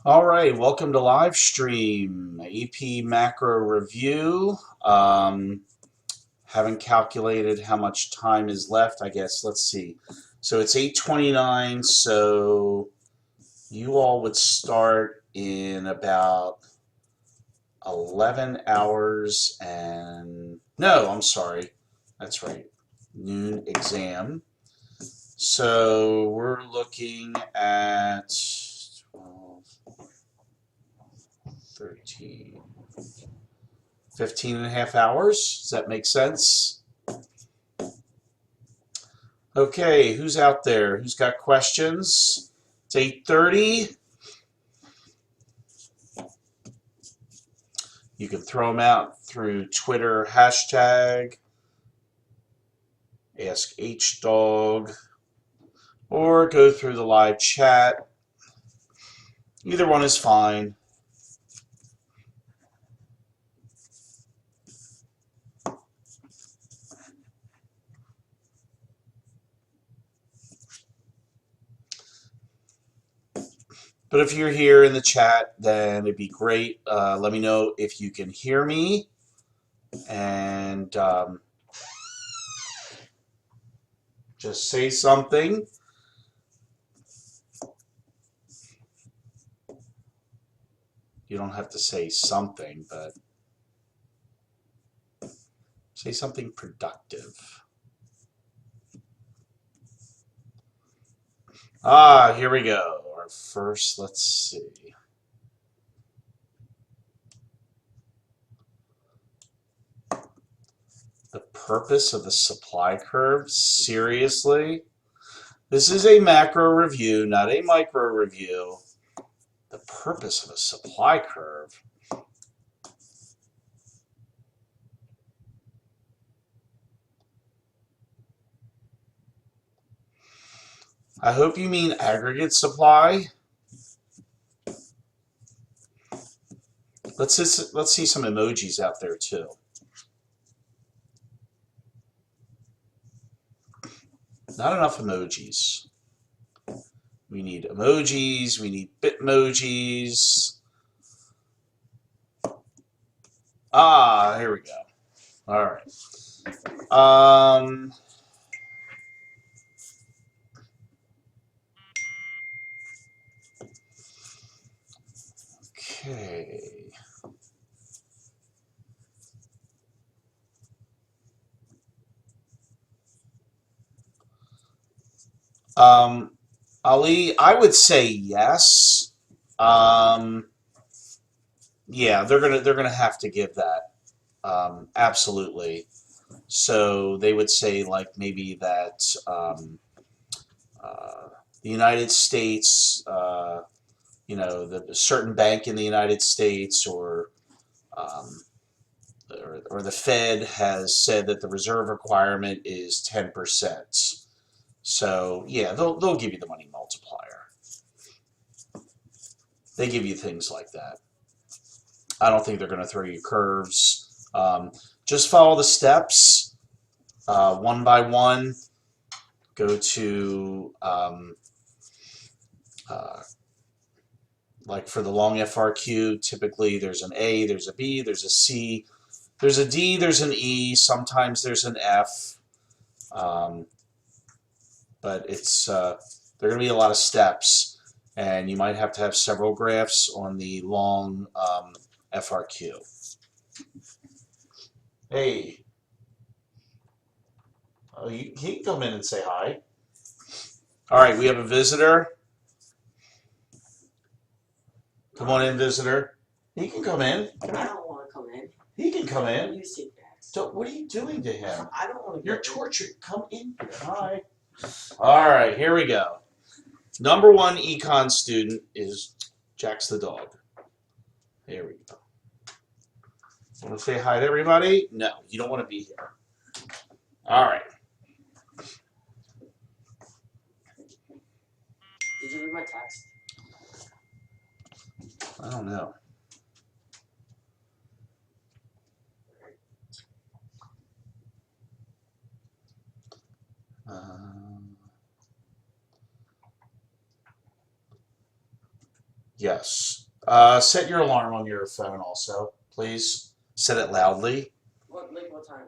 All right, welcome to live stream AP macro review. Haven't calculated how much time is left. I guess let's see. So it's 8:29. So you all would start in about 11 hours and no, I'm sorry. That's right. Noon exam. So we're looking at 12, 13. 15 and a half hours. Does that make sense? Okay, who's out there? Who's got questions? It's 8:30. You can throw them out through Twitter hashtag AskHDog or go through the live chat. Either one is fine. But if you're here in the chat, then it'd be great. Let me know if you can hear me. And just say something. You don't have to say something, but say something productive. Here we go. Our first, let's see. The purpose of the supply curve? Seriously? This is a macro review, not a micro review. The purpose of a supply curve? I hope you mean aggregate supply. Let's see some emojis out there too. Not enough emojis. We need emojis. We need bitmojis. Here we go. All right. Okay. Ali, I would say yes. Um, yeah, they're gonna have to give that. Absolutely. So they would say like maybe that uh, the United States, the certain bank in the United States, um, or the Fed has said that the reserve requirement is 10%. So yeah, they'll give you the money multiplier. They give you things like that. I don't think they're going to throw you curves. Just follow the steps one by one. Go to uh, like for the long FRQ, typically there's an A, there's a B, there's a C, there's a D, there's an E, sometimes there's an F, but there are going to be a lot of steps, and you might have to have several graphs on the long FRQ. Hey, he can come in and say hi. All right, we have a visitor. Come on in, visitor. He can come in. I don't want to come in. He can come in. You sit back. So what are you doing to him? I don't want to. You're tortured. Come in here. Hi. All right, here we go. Number one econ student is Jax the dog. Here we go. Want to say hi to everybody? No, you don't want to be here. All right. Did you read my text? I don't know. Yes. Set your alarm on your phone also, please. Set it loudly, What time?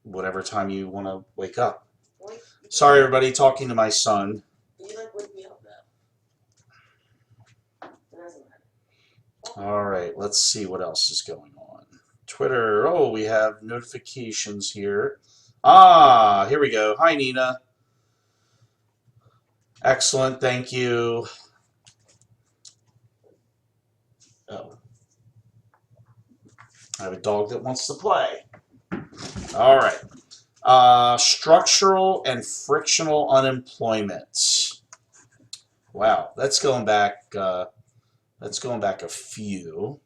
whatever time you want to wake up. Wait, Sorry, everybody, talking to my son. you wake me up though. It doesn't matter. All right, let's see what else is going on. Twitter. Oh, we have notifications here. Ah, here we go. Hi, Nina. Excellent, thank you. Oh, I have a dog that wants to play. All right. Structural and frictional unemployment. Wow, that's going back. That's going back a few.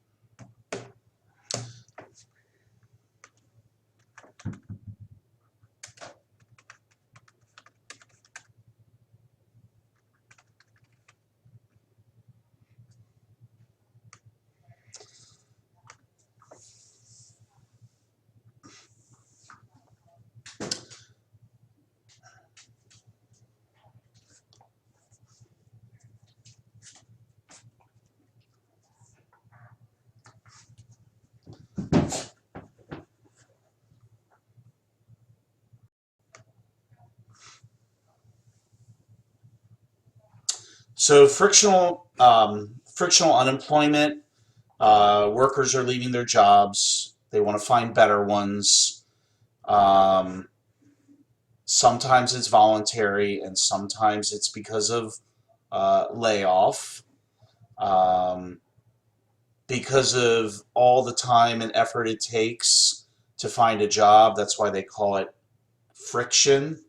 So frictional unemployment. Workers are leaving their jobs. They want to find better ones. Um, Sometimes it's voluntary, and sometimes it's because of layoff. Um, because of all the time and effort it takes to find a job, that's why they call it friction,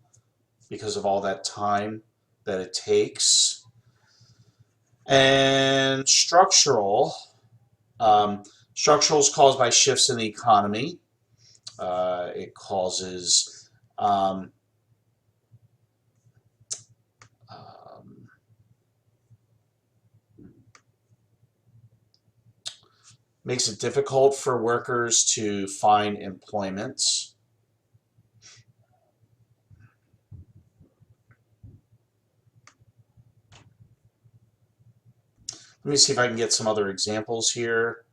because of all that time that it takes. And structural is caused by shifts in the economy. It causes um, um, makes it difficult for workers to find employment. Let me see if I can get some other examples here.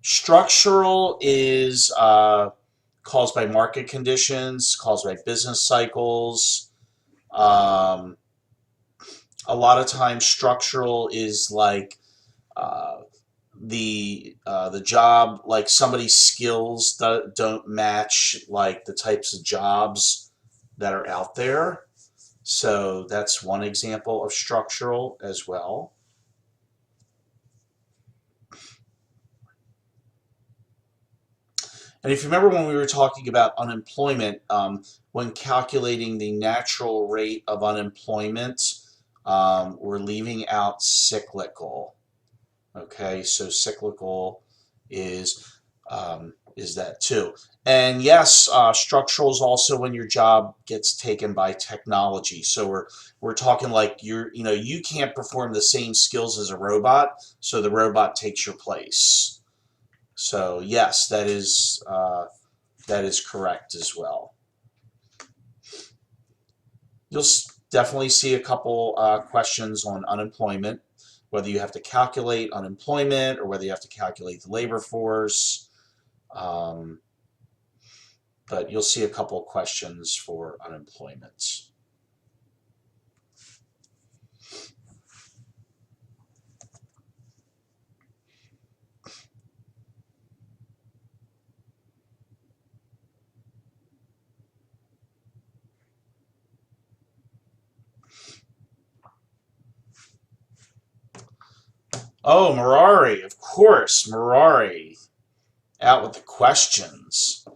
Structural is caused by market conditions, caused by business cycles. A lot of times, structural is like uh, the job, like somebody's skills don't match like the types of jobs that are out there. So that's one example of structural as well. And if you remember when we were talking about unemployment, when calculating the natural rate of unemployment, we're leaving out cyclical. Okay, so cyclical is that too. And yes, structural is also when your job gets taken by technology. So we're talking like you can't perform the same skills as a robot, so the robot takes your place. So yes, that is correct as well. You'll definitely see a couple questions on unemployment, whether you have to calculate unemployment or whether you have to calculate the labor force. But you'll see a couple questions for unemployment. Oh, Merari, of course, Merari, out with the questions.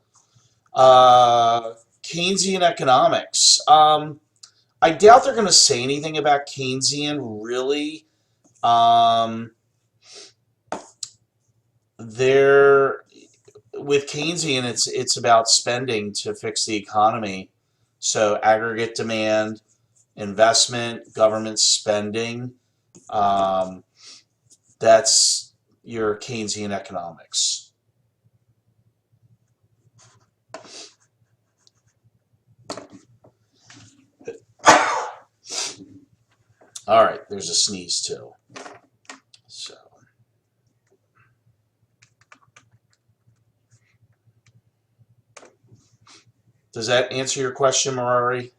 Keynesian economics. I doubt they're going to say anything about Keynesian, really. They're with Keynesian, it's about spending to fix the economy. So aggregate demand, investment, government spending. Um, that's your Keynesian economics. All right, there's a sneeze too. So. Does that answer your question, Marari?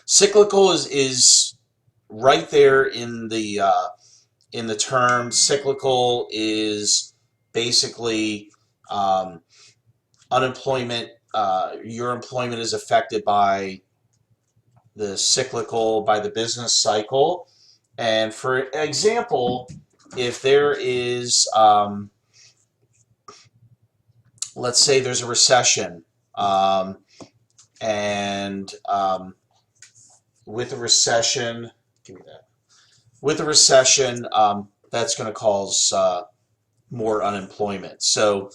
Cyclical is right there in the term. Cyclical is basically unemployment. Your employment is affected by the cyclical, by the business cycle. And for example, if there is, let's say there's a recession, and with a recession, give me that. With a recession, that's going to cause more unemployment. So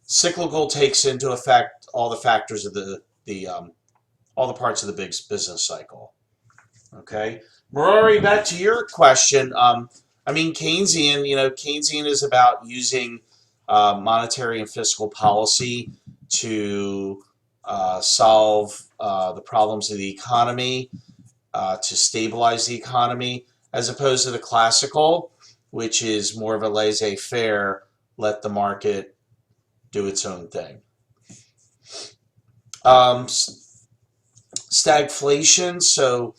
cyclical takes into effect all the factors of all the parts of the big business cycle. Okay, Marari, back to your question. I mean, Keynesian. Keynesian is about using monetary and fiscal policy to solve the problems of the economy, to stabilize the economy, as opposed to the classical, which is more of a laissez-faire, let the market do its own thing. Stagflation. So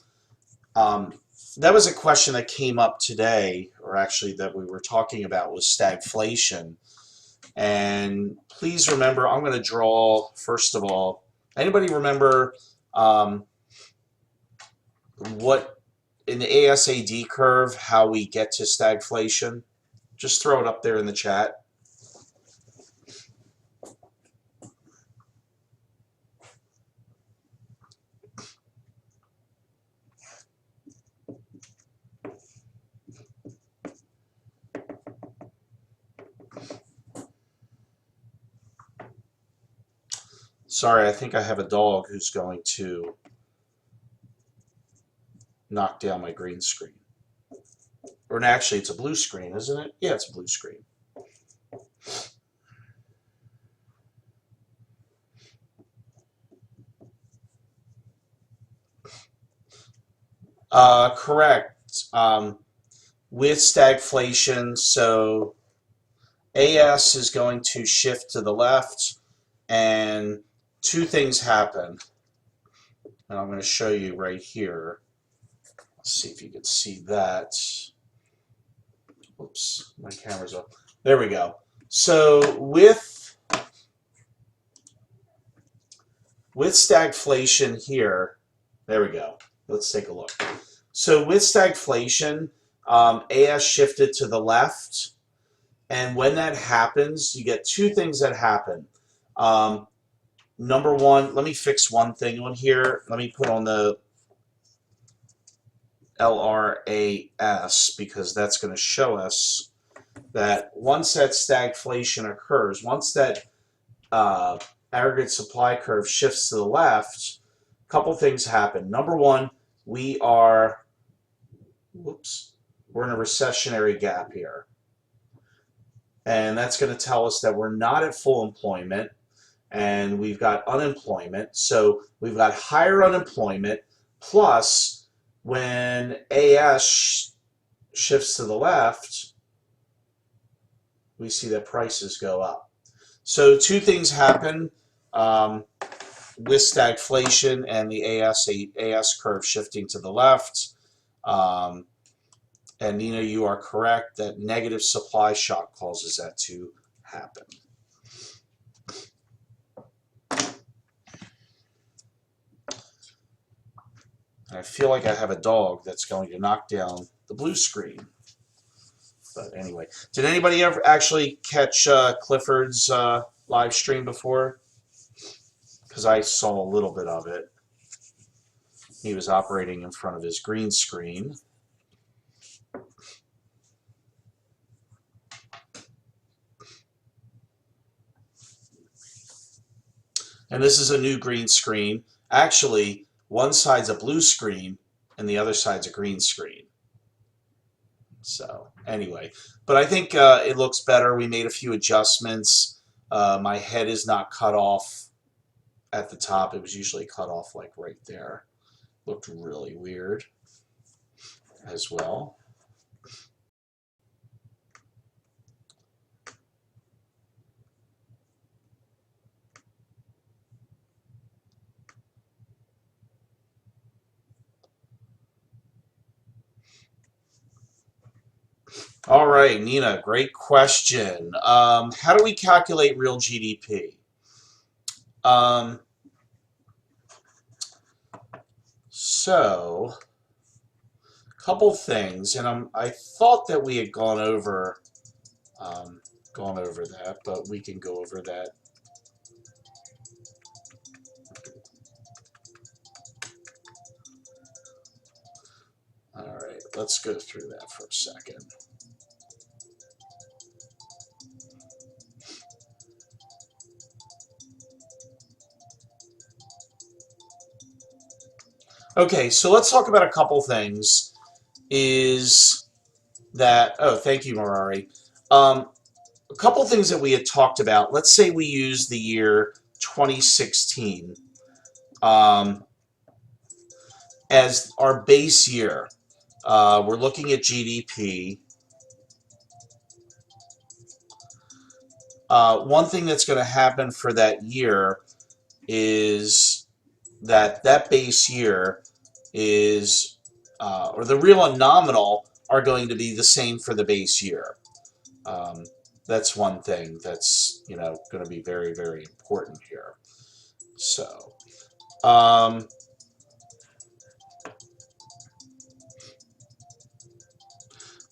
that was a question that came up today, or actually that we were talking about, was stagflation. And please remember, I'm going to draw, first of all, anybody remember what in the ASAD curve, how we get to stagflation? Just throw it up there in the chat. Sorry, I think I have a dog who's going to knock down my green screen. Or actually, it's a blue screen, isn't it? Yeah, it's a blue screen. Correct. With stagflation, so AS is going to shift to the left, and two things happen. And I'm going to show you right here. Let's see if you can see that. Oops, my camera's up. There we go. So with stagflation here, there we go. Let's take a look. So with stagflation, AS shifted to the left, and when that happens, you get two things that happen. Number one, let me fix one thing on here. Let me put on the LRAS, because that's going to show us that once that stagflation occurs, once that aggregate supply curve shifts to the left, a couple things happen. Number one, we're in a recessionary gap here. And that's going to tell us that we're not at full employment, and we've got unemployment. So we've got higher unemployment, plus when AS shifts to the left, we see that prices go up. So two things happen with stagflation and the AS curve shifting to the left. And Nina, you are correct that negative supply shock causes that to happen. And I feel like I have a dog that's going to knock down the blue screen. But anyway, did anybody ever actually catch Clifford's live stream before? Because I saw a little bit of it. He was operating in front of his green screen. And this is a new green screen. Actually, one side's a blue screen and the other side's a green screen. So anyway, but I think it looks better. We made a few adjustments. My head is not cut off at the top. It was usually cut off like right there. looked really weird as well. All right, Nina, great question. How do we calculate real GDP? So, a couple things, and I thought that we had gone over that, but we can go over that. All right, let's go through that for a second. Okay, so let's talk about a couple things. Is that, oh, thank you, Marari. A couple things that we had talked about. Let's say we use the year 2016 as our base year. We're looking at GDP. One thing that's going to happen for that year is that base year is, or the real and nominal are going to be the same for the base year. That's one thing that's going to be very, very important here. So,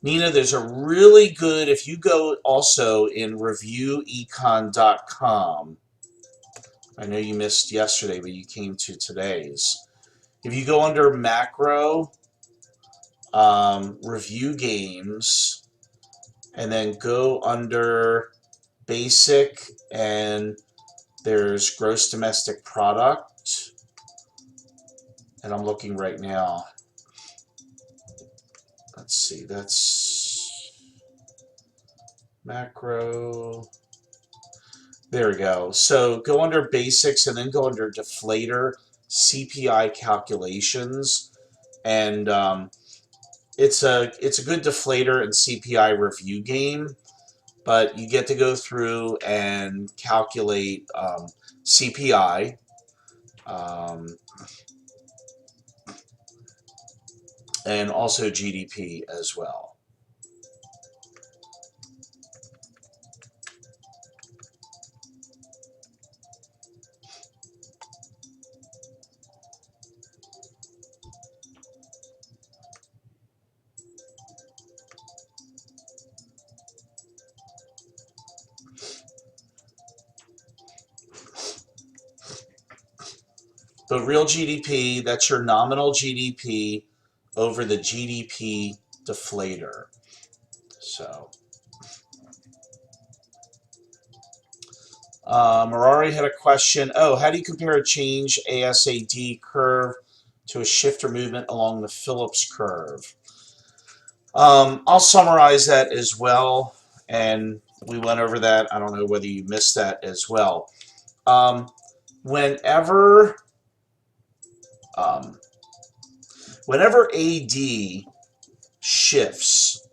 Nina, there's a really good, if you go also in reviewecon.com, I know you missed yesterday, but you came to today's. If you go under macro, review games, and then go under basic, and there's gross domestic product, and I'm looking right now. Let's see, that's macro. There we go. So go under basics and then go under deflator, CPI calculations, and it's a good deflator and CPI review game, but you get to go through and calculate CPI. And also GDP as well. But real GDP, that's your nominal GDP over the GDP deflator. So, Marari had a question. Oh, how do you compare a change ASAD curve to a shifter movement along the Phillips curve? I'll summarize that as well, and we went over that. I don't know whether you missed that as well. Whenever AD shifts,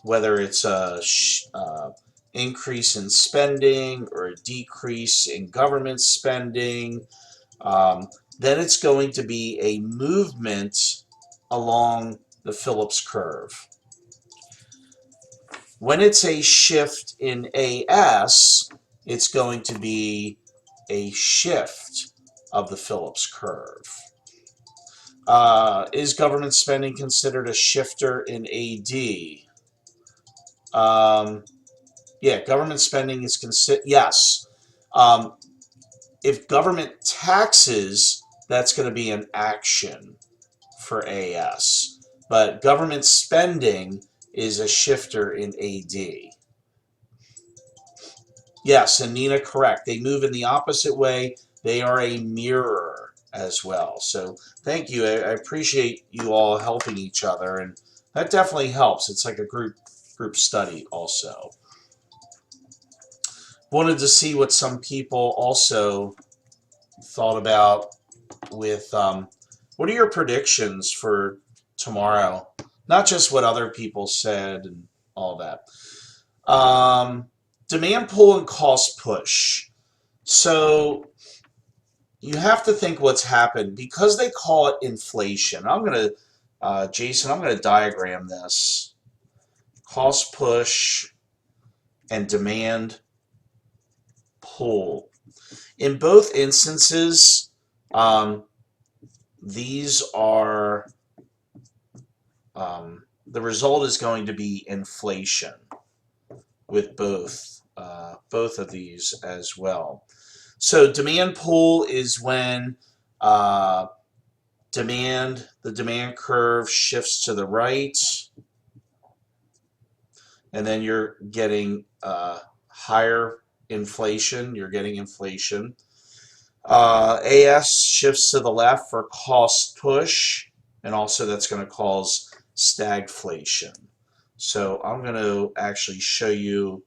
whether it's a increase in spending or a decrease in government spending, then it's going to be a movement along the Phillips curve. When it's a shift in AS, it's going to be a shift of the Phillips curve. Is government spending considered a shifter in AD? Yeah, government spending is considered, yes. If government taxes, that's going to be an action for AS. But government spending is a shifter in AD. Yes, and Nina, correct. They move in the opposite way. They are a mirror as well. So thank you. I appreciate you all helping each other, and that definitely helps. It's like a group study also. Wanted to see what some people also thought about with What are your predictions for tomorrow? Not just what other people said and all that. Demand pull and cost push. So you have to think what's happened because they call it inflation. Jason, I'm going to diagram this. Cost push and demand pull. In both instances, these are, the result is going to be inflation with both of these as well. So demand pull is when the demand curve shifts to the right, and then you're getting higher inflation. You're getting inflation. AS shifts to the left for cost push, and also that's going to cause stagflation. So I'm going to actually show you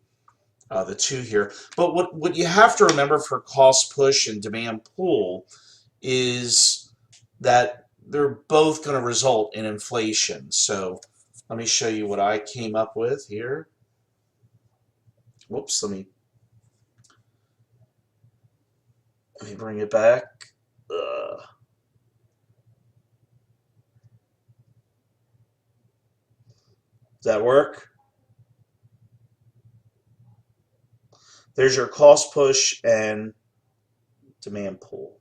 the two here. But what you have to remember for cost push and demand pull is that they're both going to result in inflation. So let me show you what I came up with here. Whoops, let me bring it back. Does that work? There's your cost push and demand pull.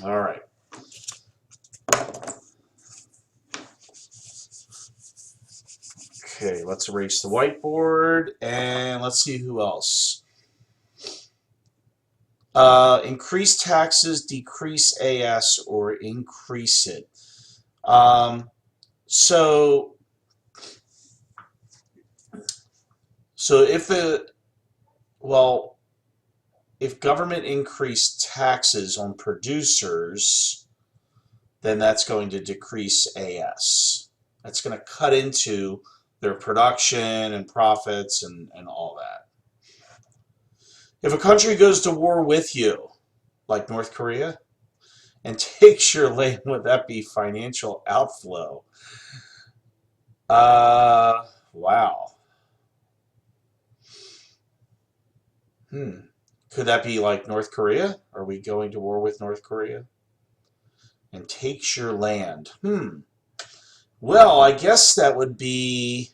All right. Okay, let's erase the whiteboard and let's see who else. Increase taxes, decrease AS, or increase it. So if government increased taxes on producers, then that's going to decrease AS. That's going to cut into their production and profits and all that. If a country goes to war with you, like North Korea, and takes your land, would that be financial outflow? Wow. Could that be like North Korea? Are we going to war with North Korea? And takes your land. Well, I guess that would be,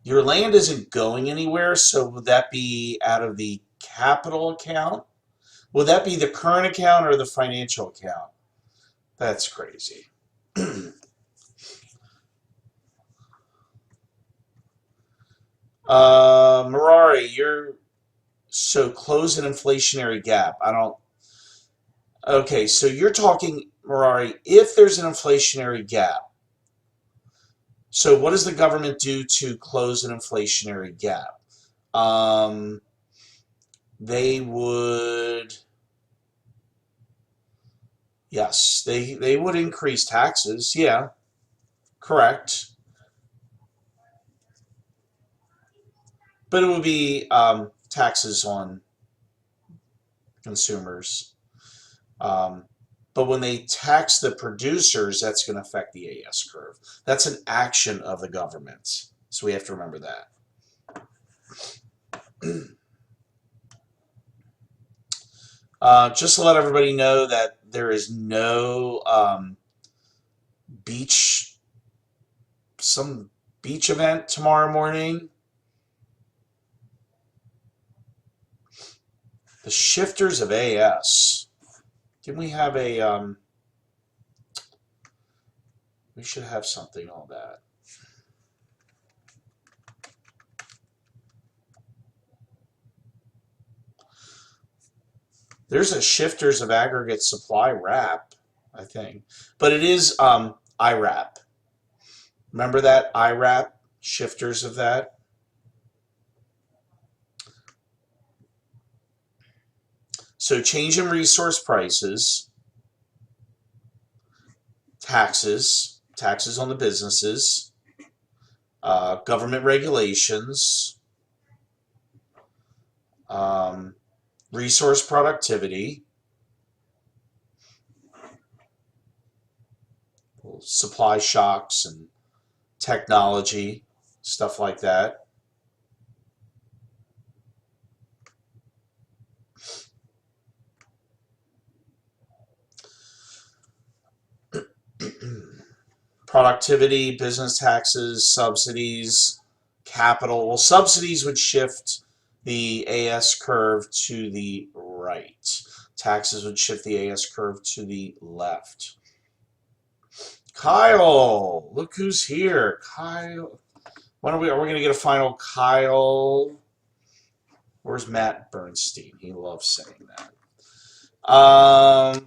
your land isn't going anywhere, so would that be out of the capital account? Would that be the current account or the financial account? That's crazy. Merari, so close an inflationary gap. Okay, so you're talking, Merari, if there's an inflationary gap. So what does the government do to close an inflationary gap? They would, yes, they would increase taxes. Yeah, correct. But it would be taxes on consumers. But when they tax the producers, that's going to affect the AS curve. That's an action of the government. So we have to remember that. Just to let everybody know that there is no beach event tomorrow morning. The shifters of AS. Can we have a, we should have something on that. There's a shifters of aggregate supply wrap, I think. But it is IRAP. Remember that IRAP, shifters of that? So change in resource prices, taxes on the businesses, government regulations, resource productivity, supply shocks and technology, stuff like that. Productivity, business taxes, subsidies, capital. Well, subsidies would shift the AS curve to the right. Taxes would shift the AS curve to the left. Kyle, look who's here. Kyle. When are we going to get a final Kyle? Where's Matt Bernstein? He loves saying that.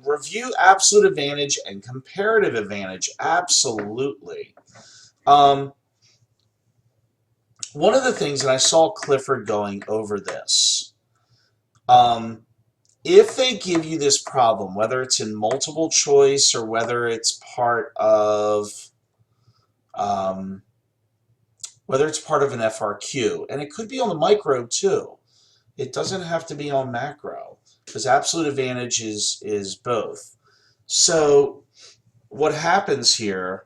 Review absolute advantage and comparative advantage. Absolutely. One of the things, and I saw Clifford going over this, if they give you this problem, whether it's in multiple choice or whether it's part of an FRQ, and it could be on the micro too. It doesn't have to be on macro, because absolute advantage is both. So what happens here,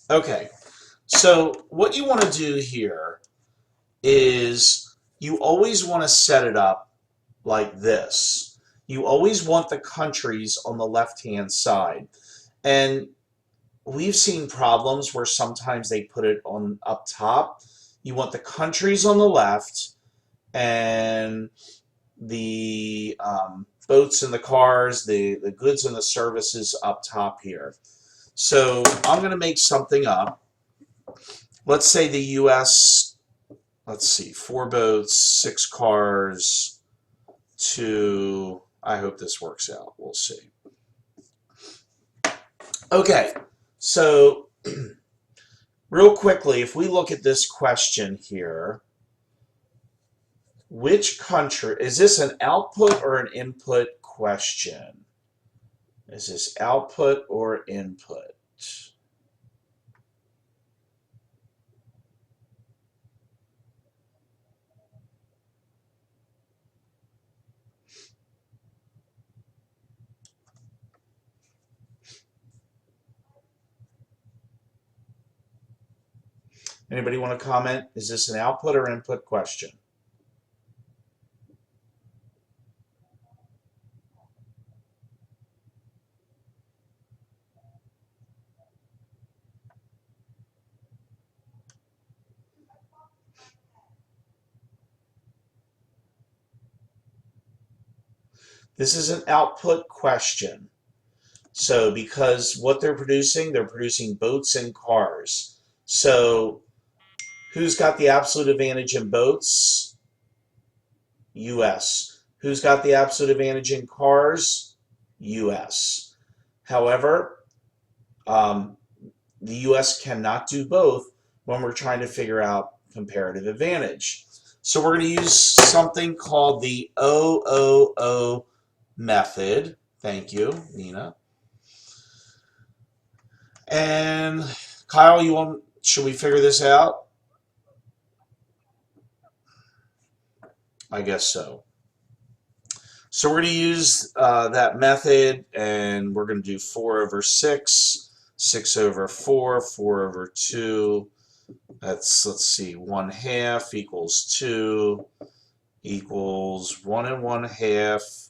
okay, so what you want to do here is you always want to set it up like this. You always want the countries on the left-hand side. And we've seen problems where sometimes they put it on up top. You want the countries on the left and the boats and the cars, the goods and the services up top here. So I'm going to make something up. Let's say the U.S., let's see, 4 boats, 6 cars, 2, I hope this works out. We'll see. Okay, so real quickly, if we look at this question here, which country, is this an output or an input question? Is this output or input? Anybody want to comment? Is this an output or input question? This is an output question. So because what they're producing boats and cars. So who's got the absolute advantage in boats? US. Who's got the absolute advantage in cars? US. However, the US cannot do both when we're trying to figure out comparative advantage. So we're going to use something called the OOO method. Thank you, Nina. And Kyle, should we figure this out? I guess so. So we're going to use that method, and we're going to do 4 over 6, 6 over 4, 4 over 2. That's, let's see, 1/2 equals 2 equals 1 1/2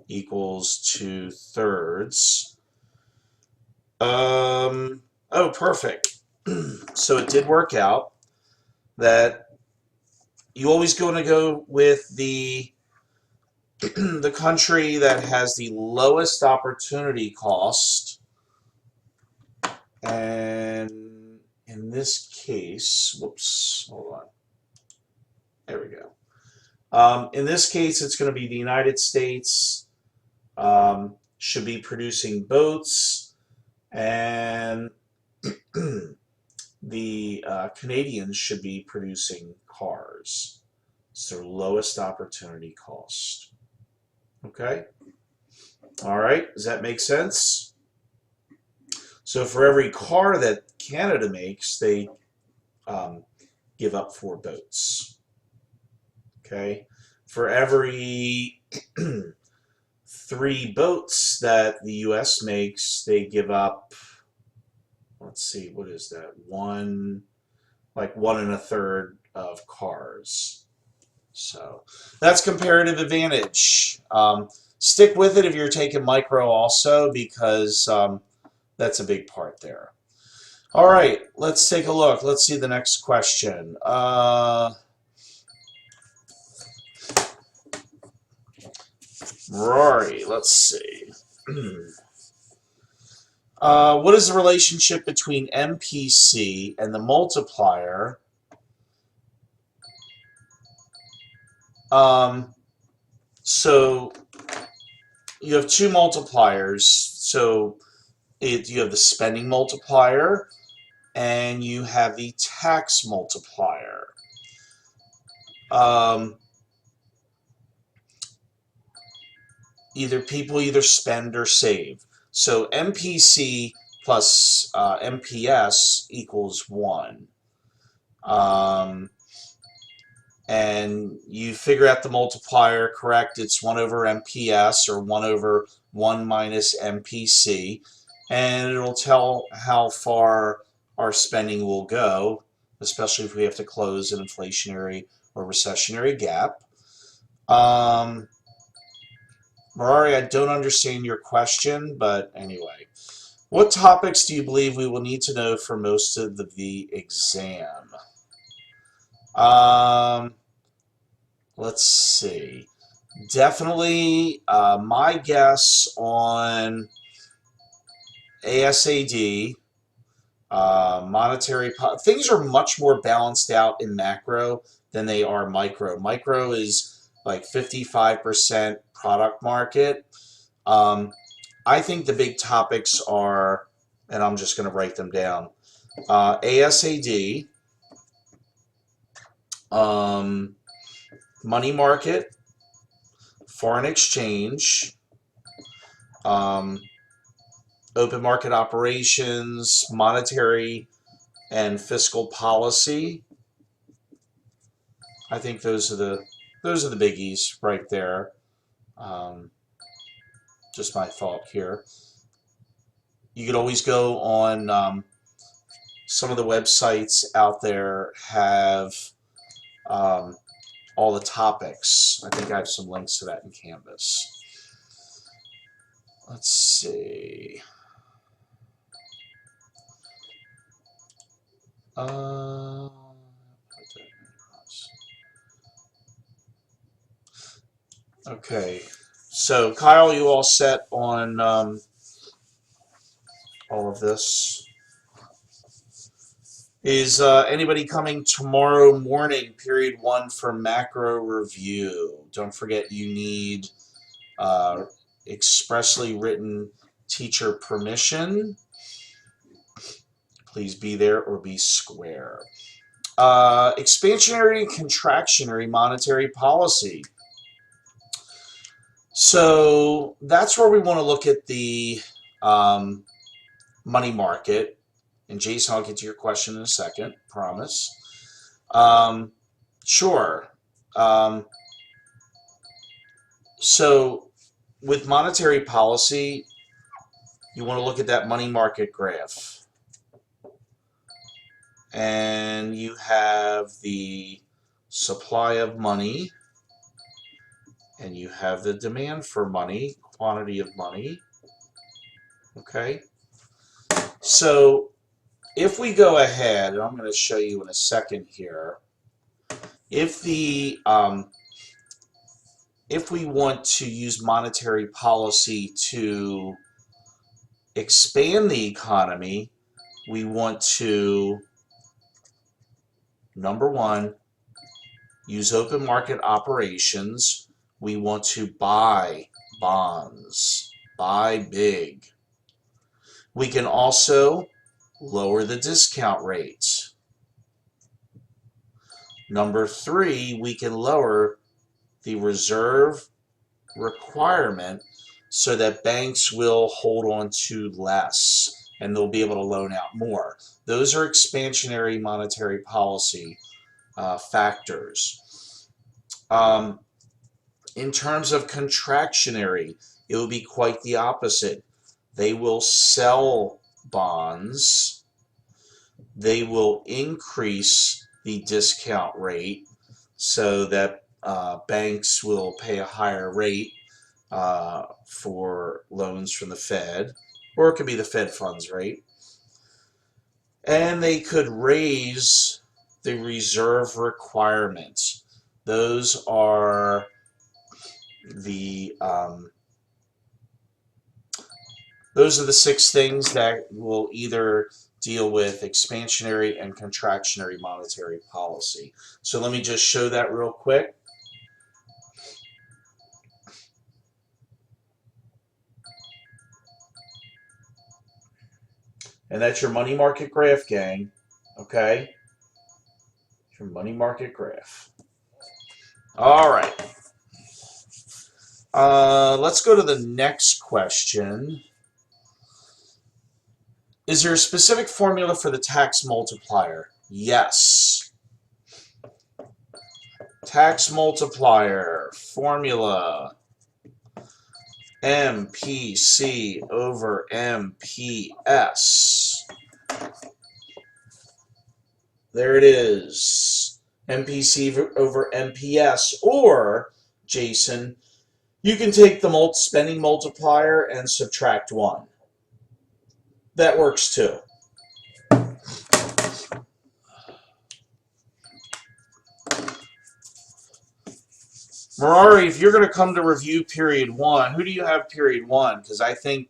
equals 2/3. Oh, perfect. So it did work out that you always going to go with the the country that has the lowest opportunity cost, and in this case, whoops, hold on. There we go. In this case, it's going to be the United States. Should be producing boats, and the Canadians should be producing cars. It's their lowest opportunity cost. Okay? All right, does that make sense? So for every car that Canada makes, they give up 4 boats. Okay, for every 3 boats that the U.S. makes, they give up. Let's see, what is that? Like 1 1/3 of cars. So that's comparative advantage. Stick with it if you're taking micro also, because that's a big part there. All right, let's take a look. Let's see the next question. Rory, let's see. What is the relationship between MPC and the multiplier? So you have 2 multipliers. So you have the spending multiplier and you have the tax multiplier. People either spend or save. So MPC plus MPS equals 1. And you figure out the multiplier, correct? It's 1 over MPS, or 1 over 1 minus MPC. And it'll tell how far our spending will go, especially if we have to close an inflationary or recessionary gap. Marari, I don't understand your question, but anyway. What topics do you believe we will need to know for most of the exam? Let's see. Definitely, my guess on ASAD, monetary, things are much more balanced out in macro than they are micro. Micro is like 55% product market. I think the big topics are, and I'm just going to write them down, ASAD, money market, foreign exchange, open market operations, monetary and fiscal policy. I think those are the biggies right there. Just my thought here. You could always go on some of the websites out there have all the topics. I think I have some links to that in Canvas. Let's see. Okay. So, Kyle, you all set on all of this? Is anybody coming tomorrow morning, period 1, for macro review? Don't forget you need expressly written teacher permission. Please be there or be square. Expansionary and contractionary monetary policy. So that's where we want to look at the money market. And Jason, I'll get to your question in a second, promise. Sure. So with monetary policy, you want to look at that money market graph. And you have the supply of money, and you have the demand for money, quantity of money. Okay? So if we go ahead, and I'm going to show you in a second here, if we want to use monetary policy to expand the economy, we want to, number 1, use open market operations. We want to buy bonds, buy big. We can also lower the discount rates. Number 3, we can lower the reserve requirement so that banks will hold on to less and they'll be able to loan out more. Those are expansionary monetary policy factors. In terms of contractionary, it will be quite the opposite. They will sell bonds. They will increase the discount rate so that banks will pay a higher rate for loans from the Fed, or it could be the Fed funds rate. And they could raise the reserve requirements. Those are the 6 things that will either deal with expansionary and contractionary monetary policy. So let me just show that real quick. And that's your money market graph, gang. Okay? Your money market graph. All right. Let's go to the next question. Is there a specific formula for the tax multiplier? Yes. Tax multiplier formula MPC over MPS. There it is. MPC over MPS. Or, Jason, you can take the spending multiplier and subtract 1. That works too. Merari, if you're going to come to review period 1, who do you have period 1? Because I think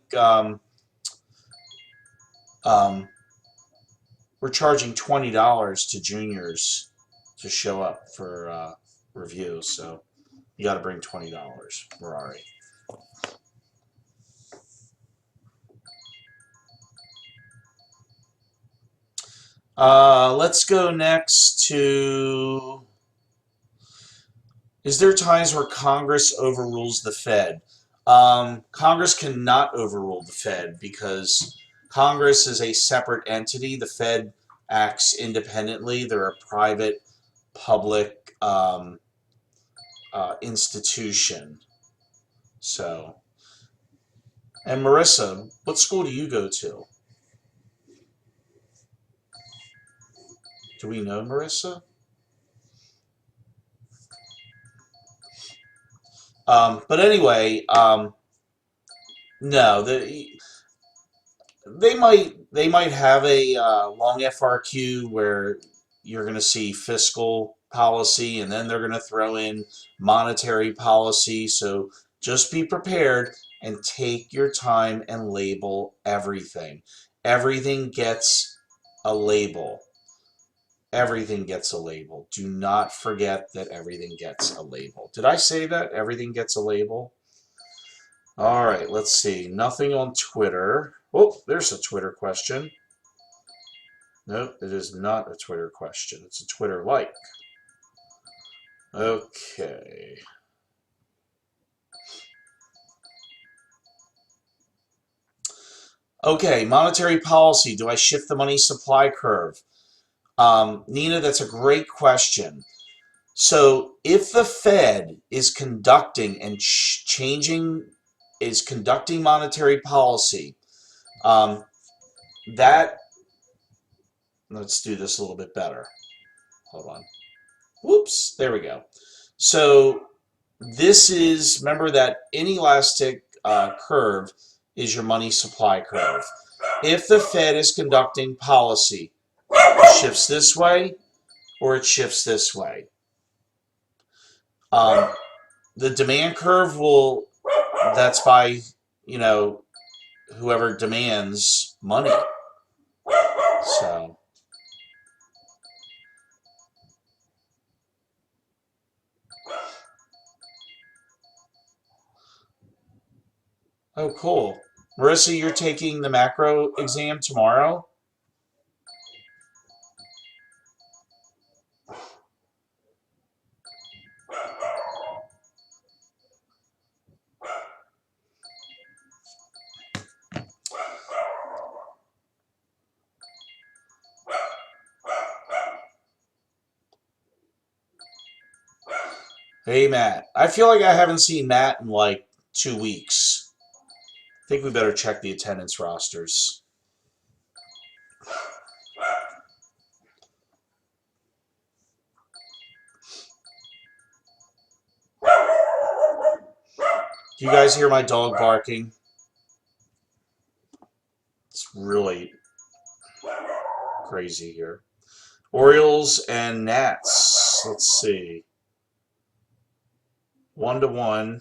we're charging $20 to juniors to show up for review, so you got to bring $20, Merari. Let's go next to, is there times where Congress overrules the Fed? Congress cannot overrule the Fed because Congress is a separate entity. The Fed acts independently. They're a private, public institution. So, and Marissa, what school do you go to? Do we know Marissa? But anyway, no, they might have a long FRQ where you're going to see fiscal policy and then they're going to throw in monetary policy. So just be prepared and take your time and label everything. Everything gets a label. Everything gets a label. Do not forget that everything gets a label. Did I say that? Everything gets a label? All right, let's see. Nothing on Twitter. Oh, there's a Twitter question. Nope, it is not a Twitter question. It's a Twitter like. Okay. Okay, monetary policy. Do I shift the money supply curve? Nina, that's a great question. So if the Fed is conducting and conducting monetary policy, let's do this a little bit better. Hold on. Whoops, there we go. So this is, remember that inelastic curve is your money supply curve. If the Fed is conducting policy, it shifts this way or it shifts this way. The demand curve will, that's by, whoever demands money. So. Oh, cool. Marissa, you're taking the macro exam tomorrow? Hey, Matt. I feel like I haven't seen Matt in like 2 weeks. I think we better check the attendance rosters. Do you guys hear my dog barking? It's really crazy here. Orioles and Nats. Let's see. 1-1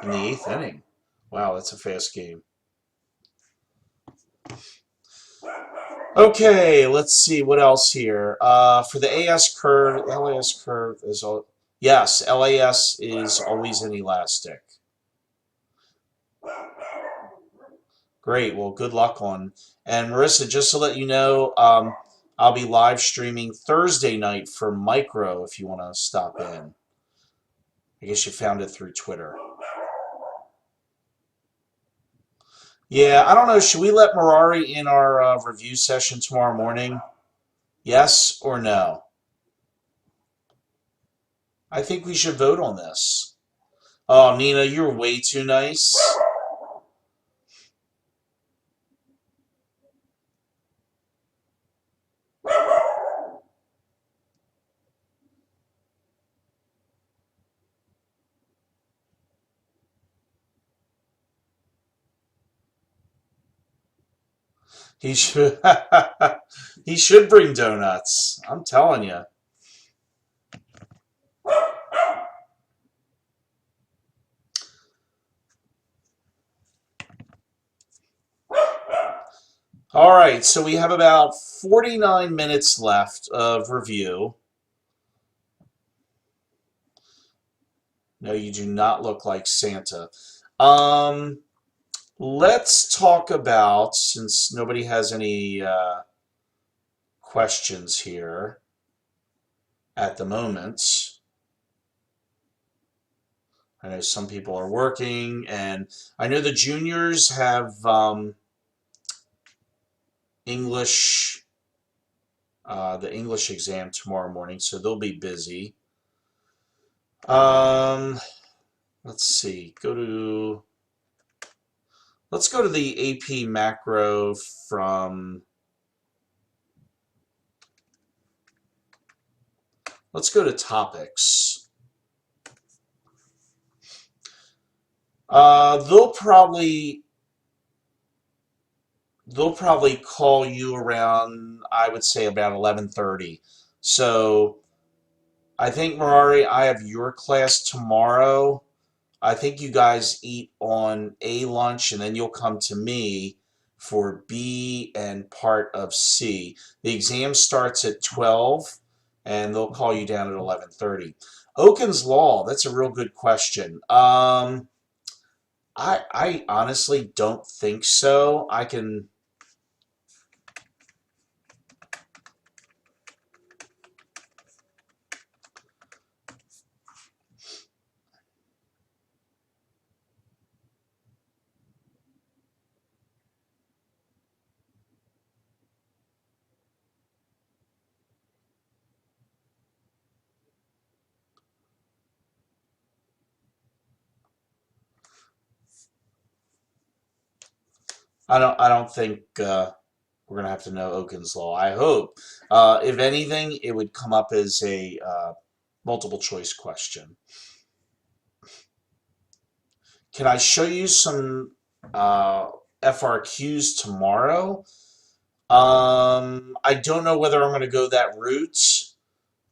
in the 8th inning. Wow, that's a fast game. Okay, let's see what else here. For the AS curve, LAS curve is all. Yes, LAS is always inelastic. Great. Well, good luck on. And Marissa, just to let you know, I'll be live streaming Thursday night for Micro if you want to stop in. I guess you found it through Twitter. Yeah, I don't know. Should we let Mirari in our review session tomorrow morning? Yes or no? I think we should vote on this. Oh, Nina, you're way too nice. He should he should bring donuts. I'm telling you. All right, so we have about 49 minutes left of review. No, you do not look like Santa. Let's talk about, since nobody has any questions here at the moment. I know some people are working, and I know the juniors have English, the English exam tomorrow morning, so they'll be busy. Let's see. Let's go to the AP macro from. Let's go to topics. They'll probably call you around, I would say, about 11:30. So I think, Mirari, I have your class tomorrow. I think you guys eat on A lunch, and then you'll come to me for B and part of C. The exam starts at 12, and they'll call you down at 11:30. Oken's Law, that's a real good question. I honestly don't think so. I don't think we're gonna have to know Oken's Law. I hope. If anything, it would come up as a multiple choice question. Can I show you some FRQs tomorrow? I don't know whether I'm going to go that route.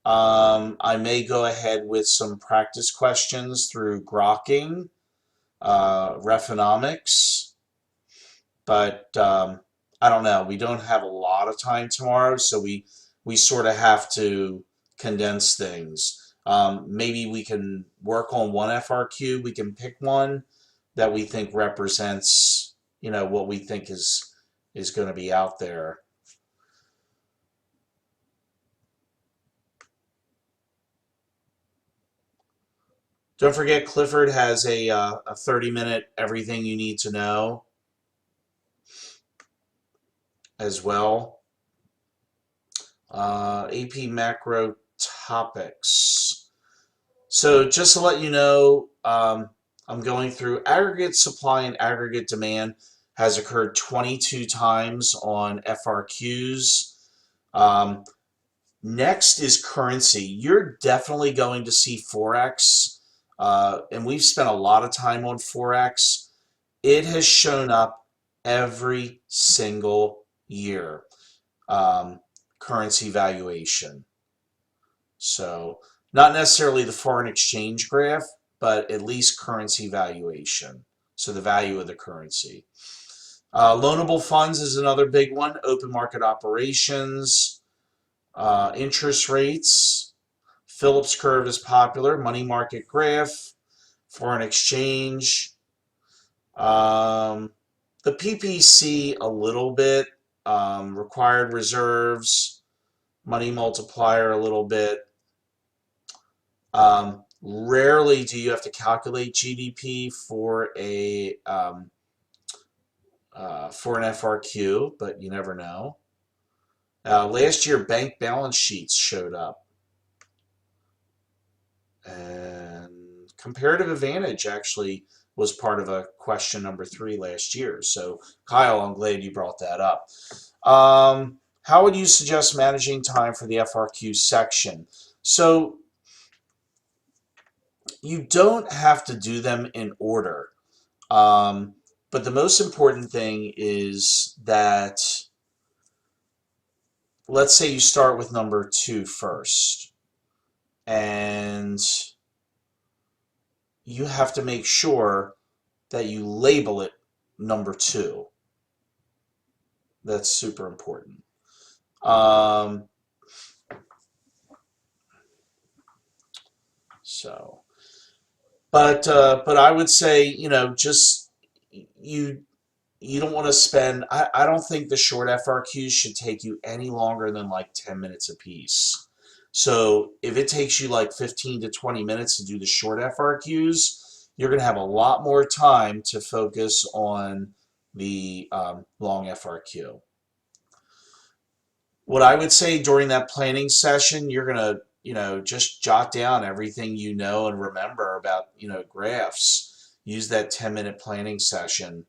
I may go ahead with some practice questions through Grokking, Refenomics, but I don't know. We don't have a lot of time tomorrow, so we sort of have to condense things. Maybe we can work on one FRQ. We can pick one that we think represents, what we think is going to be out there. Don't forget, Clifford has a 30-minute everything you need to know as well. AP macro topics. So just to let you know, I'm going through aggregate supply and aggregate demand has occurred 22 times on FRQs. Um, Next is currency. You're definitely going to see Forex, and we've spent a lot of time on Forex. It has shown up every single year, um, currency valuation. So, not necessarily the foreign exchange graph, but at least currency valuation. So, the value of the currency. Loanable funds is another big one. Open market operations, interest rates. Phillips curve is popular. Money market graph, foreign exchange. The PPC a little bit. Required reserves, money multiplier a little bit. Rarely do you have to calculate GDP for an FRQ, but you never know. Last year, bank balance sheets showed up, and comparative advantage actually was part of a question number 3 last year. So, Kyle, I'm glad you brought that up. How would you suggest managing time for the FRQ section? So, you don't have to do them in order. But the most important thing is that, let's say you start with number 2 first, and you have to make sure that you label it number 2. That's super important. So, but I would say, just you you don't want to spend. I don't think the short FRQs should take you any longer than like 10 minutes a piece. So if it takes you like 15 to 20 minutes to do the short FRQs, you're going to have a lot more time to focus on the long FRQ. What I would say during that planning session, you're going to, just jot down everything you know and remember about, graphs. Use that 10-minute planning session.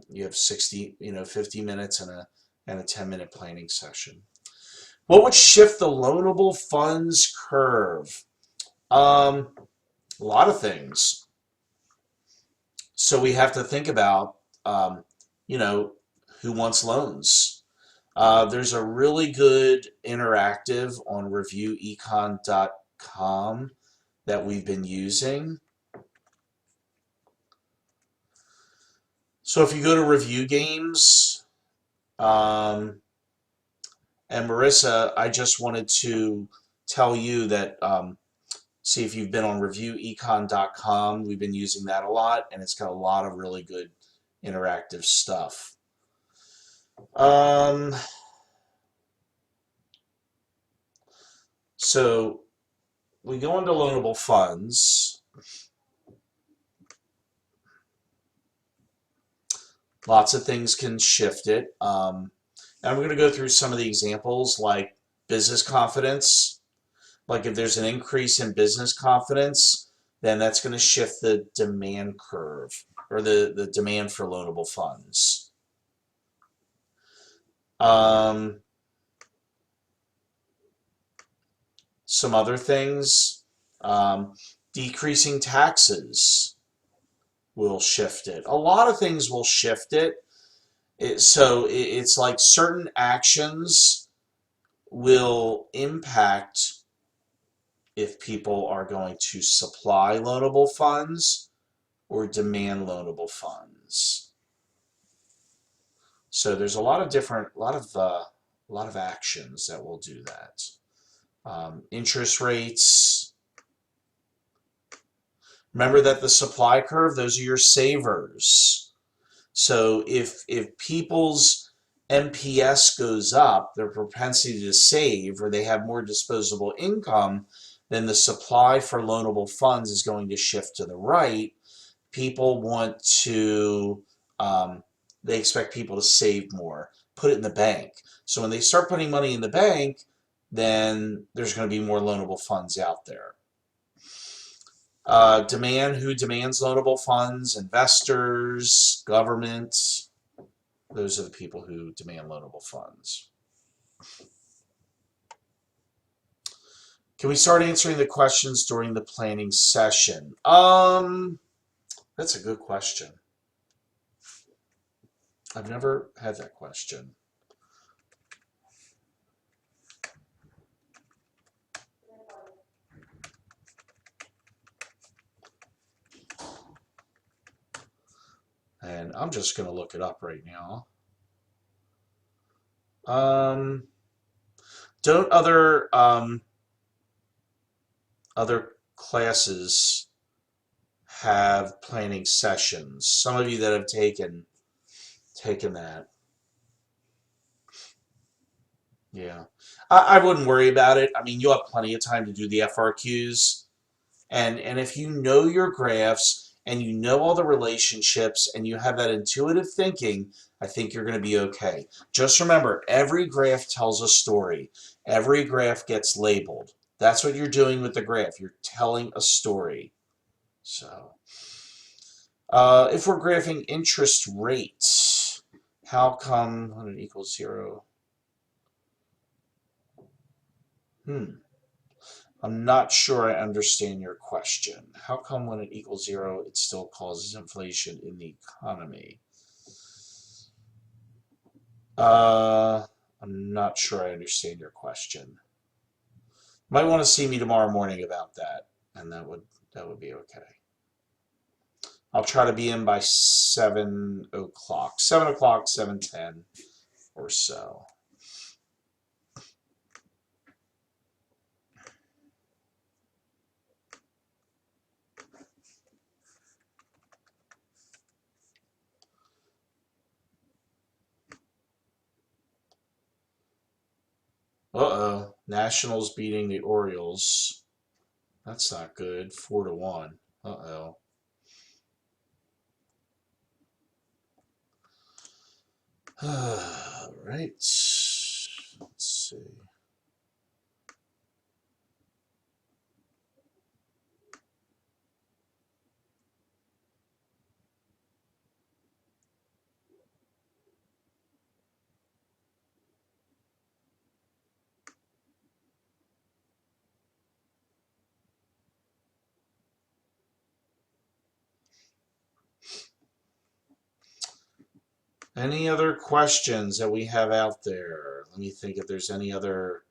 You have 60, 50 minutes and a 10-minute planning session. What would shift the loanable funds curve? A lot of things. So we have to think about, you know, who wants loans. There's a really good interactive on reviewecon.com that we've been using. So if you go to review games, and Marissa, I just wanted to tell you that, see if you've been on reviewecon.com. We've been using that a lot, and it's got a lot of really good interactive stuff. So we go into loanable funds. Lots of things can shift it. And I'm going to go through some of the examples like business confidence. Like if there's an increase in business confidence, then that's going to shift the demand curve or the demand for loanable funds. Some other things, decreasing taxes will shift it. A lot of things will shift it. So it's like certain actions will impact if people are going to supply loanable funds or demand loanable funds. So there's a lot of different, a lot of actions that will do that. Interest rates. Remember that the supply curve, those are your savers. So if people's MPS goes up, their propensity to save, or they have more disposable income, then the supply for loanable funds is going to shift to the right. People want to, they expect people to save more, put it in the bank. So when they start putting money in the bank, then there's going to be more loanable funds out there. Demand, who demands loanable funds? Investors, government. Those are the people who demand loanable funds. Can we start answering the questions during the planning session? That's a good question. I've never had that question. And I'm just going to look it up right now. Don't other classes have planning sessions? Some of you that have taken that. Yeah. I wouldn't worry about it. I mean, you'll have plenty of time to do the FRQs. And if you know your graphs and you know all the relationships and you have that intuitive thinking, I think you're going to be okay. Just remember, every graph tells a story. Every graph gets labeled. That's what you're doing with the graph. You're telling a story. So, if we're graphing interest rates, how come when it equals 0? I'm not sure I understand your question. How come when it equals 0, it still causes inflation in the economy? I'm not sure I understand your question. Might want to see me tomorrow morning about that, and that would be okay. I'll try to be in by 7 o'clock. 7 o'clock, 7:10 or so. Uh-oh. Nationals beating the Orioles. That's not good. 4-1. Uh-oh. Right. Let's see. Any other questions that we have out there? Let me think if there's any other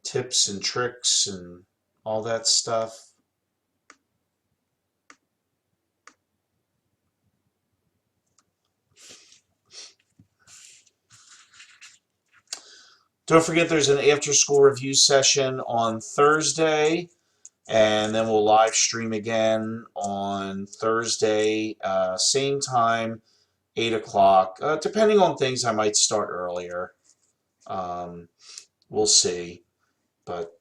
tips and tricks and all that stuff. Don't forget there's an after school review session on Thursday, and then we'll live stream again on Thursday, same time, 8 o'clock. Depending on things, I might start earlier. We'll see. But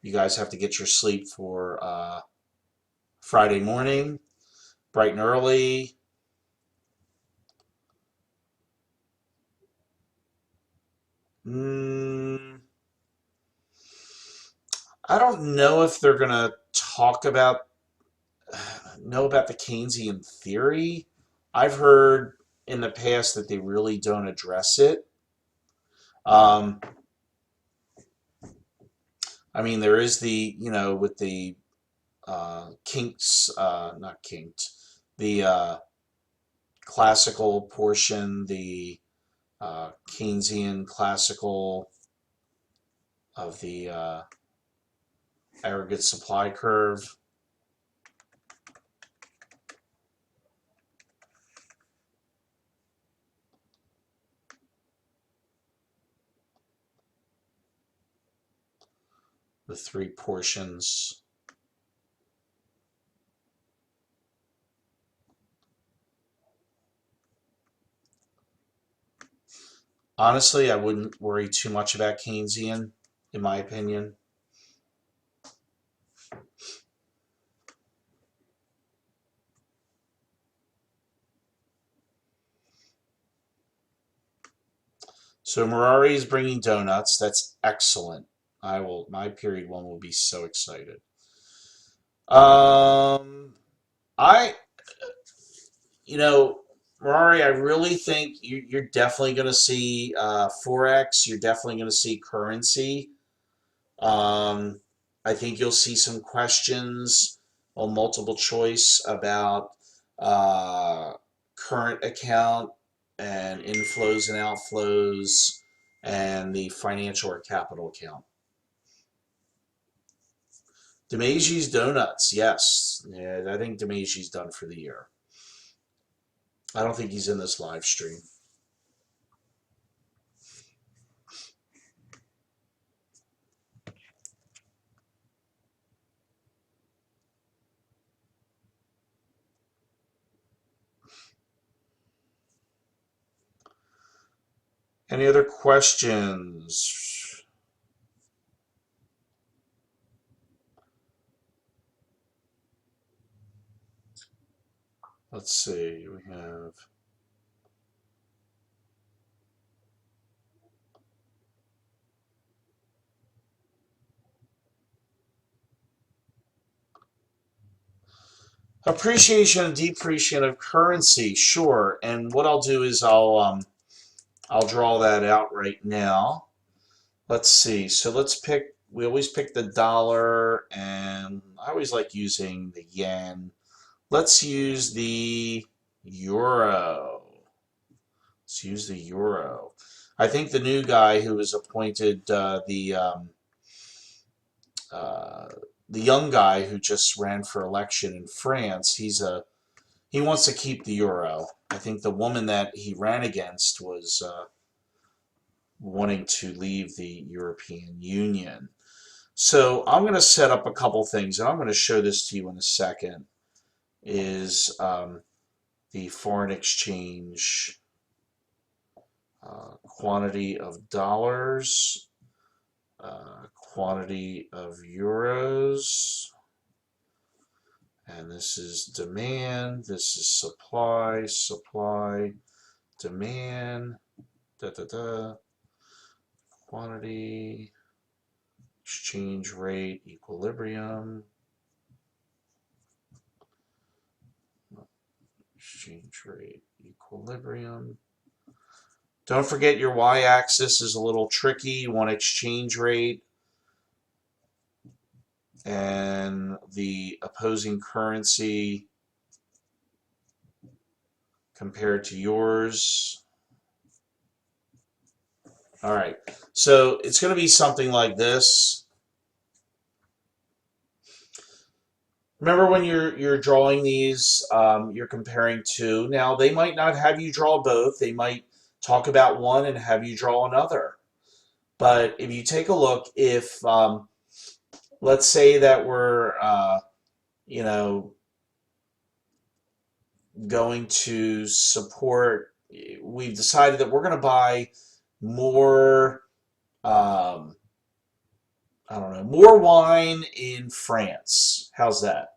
you guys have to get your sleep for Friday morning, bright and early. I don't know if they're gonna talk about know about the Keynesian theory. I've heard in the past that they really don't address it. Um, I mean, there is the with the kinks, not kinked, the classical portion, the Keynesian classical of the aggregate supply curve. The three portions. Honestly, I wouldn't worry too much about Keynesian, in my opinion. So Mirari is bringing donuts. That's excellent. My period one will be so excited. I, you know, Ferrari, I really think you're definitely going to see forex. You're definitely going to see currency. Um, I think you'll see some questions on multiple choice about uh, current account and inflows and outflows and the financial or capital account. DeMaggie's Donuts, yes. Yeah, I think DeMaggie's done for the year. I don't think he's in this live stream. Any other questions? Let's see. We have appreciation and depreciation of currency. Sure. And what I'll do is I'll draw that out right now. Let's see. So let's pick. We always pick the dollar, and I always like using the yen. Let's use the euro. Let's use the euro. I think the new guy who was appointed, uh, the young guy who just ran for election in France, he wants to keep the euro. I think the woman that he ran against was wanting to leave the European Union. So I'm going to set up a couple things, and I'm going to show this to you in a second. Is the foreign exchange quantity of dollars, quantity of euros, and this is demand, this is supply, supply, demand, da da da, quantity, exchange rate, equilibrium, exchange rate, equilibrium. Don't forget your y-axis is a little tricky. You want exchange rate and the opposing currency compared to yours. All right, so it's going to be something like this. Remember when you're drawing these, you're comparing two. Now they might not have you draw both. They might talk about one and have you draw another. But if you take a look, if let's say that we're you know, going to support, we've decided that we're going to buy more, um, I don't know, more wine in France. How's that?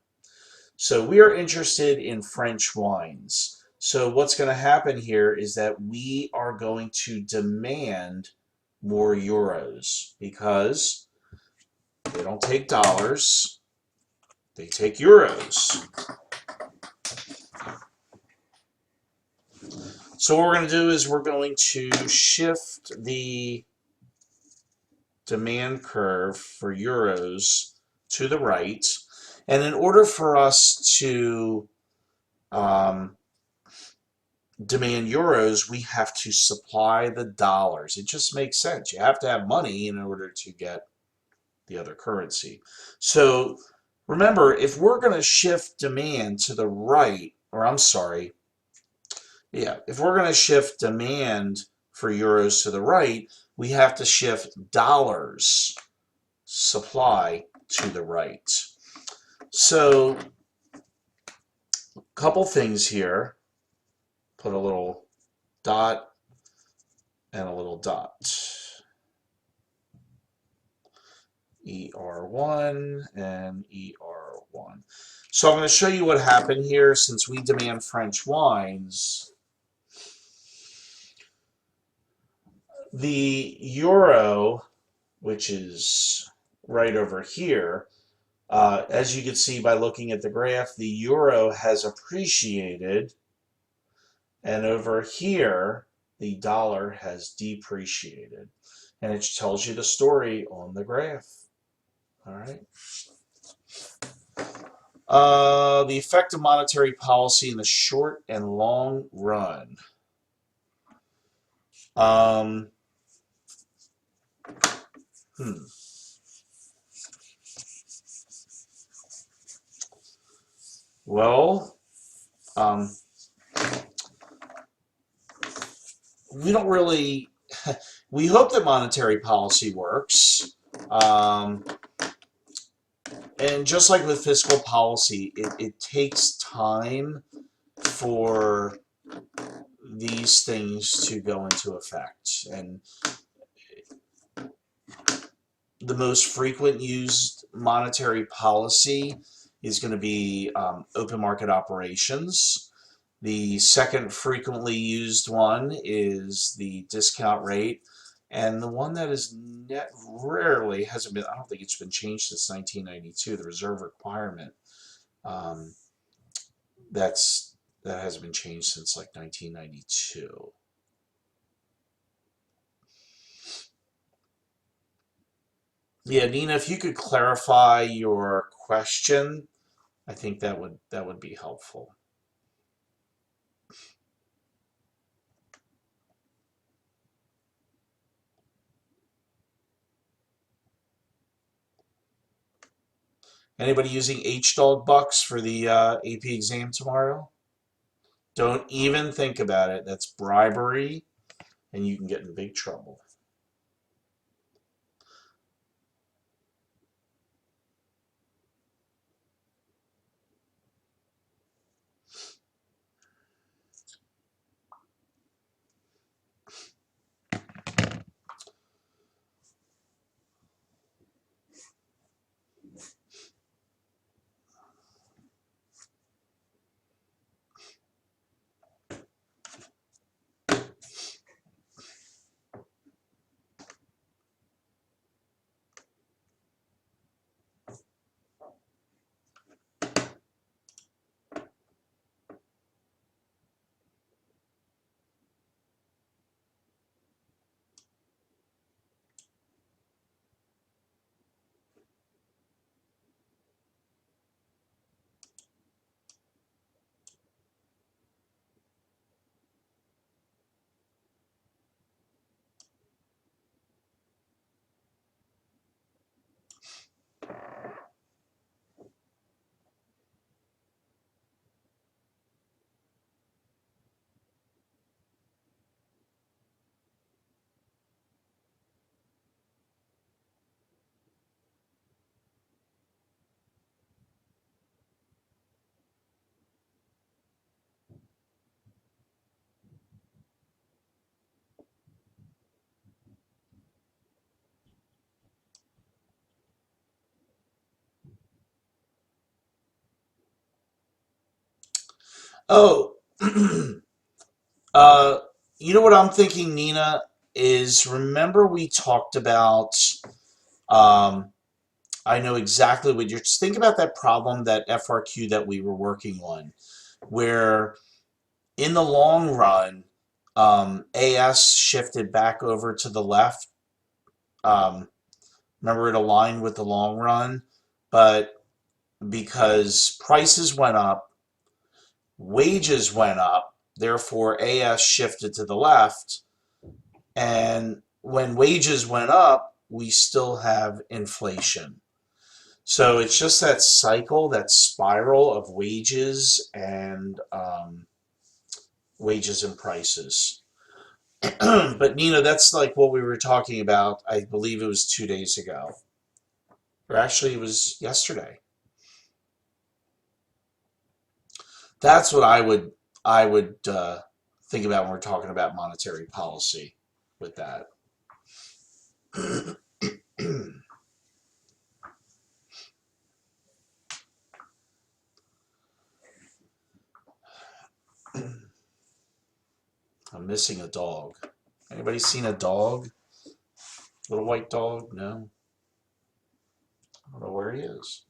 So we are interested in French wines. So what's going to happen here is that we are going to demand more euros because they don't take dollars, they take euros. So what we're going to do is we're going to shift the demand curve for euros to the right. And in order for us to demand euros, we have to supply the dollars. It just makes sense. You have to have money in order to get the other currency. So remember, if we're going to shift demand to the right, or I'm sorry, yeah, if we're going to shift demand for euros to the right, we have to shift dollars supply to the right. So a couple things here. Put a little dot and a little dot. ER1 and ER1. So I'm going to show you what happened here since we demand French wines. The euro, which is right over here, As you can see by looking at the graph, the euro has appreciated, and over here, the dollar has depreciated. And it tells you the story on the graph. All right. The effect of monetary policy in the short and long run. Um, hmm. Well, we don't really. We hope that monetary policy works. And just like with fiscal policy, it takes time for these things to go into effect. And the most frequent used monetary policy is going to be open market operations. The second frequently used one is the discount rate. And the one that is rarely hasn't been, I don't think it's been changed since 1992, the reserve requirement. Um, that hasn't been changed since like 1992. Yeah, Nina, if you could clarify your question, I think that would be helpful. Anybody using HDog bucks for the AP exam tomorrow? Don't even think about it. That's bribery, and you can get in big trouble. Oh, uh, you know what I'm thinking, Nina, is remember we talked about, um, I know exactly what you're, just think about that problem, that FRQ that we were working on, where in the long run, AS shifted back over to the left. Um, Remember, it aligned with the long run, but because prices went up, wages went up, therefore AS shifted to the left. And when wages went up, we still have inflation. So it's just that cycle, that spiral of wages and prices. But Nina, that's like what we were talking about. I believe it was 2 days ago, or actually it was yesterday. That's what I would think about when we're talking about monetary policy with that. I'm missing a dog. Anybody seen a dog? Little white dog? No. I don't know where he is.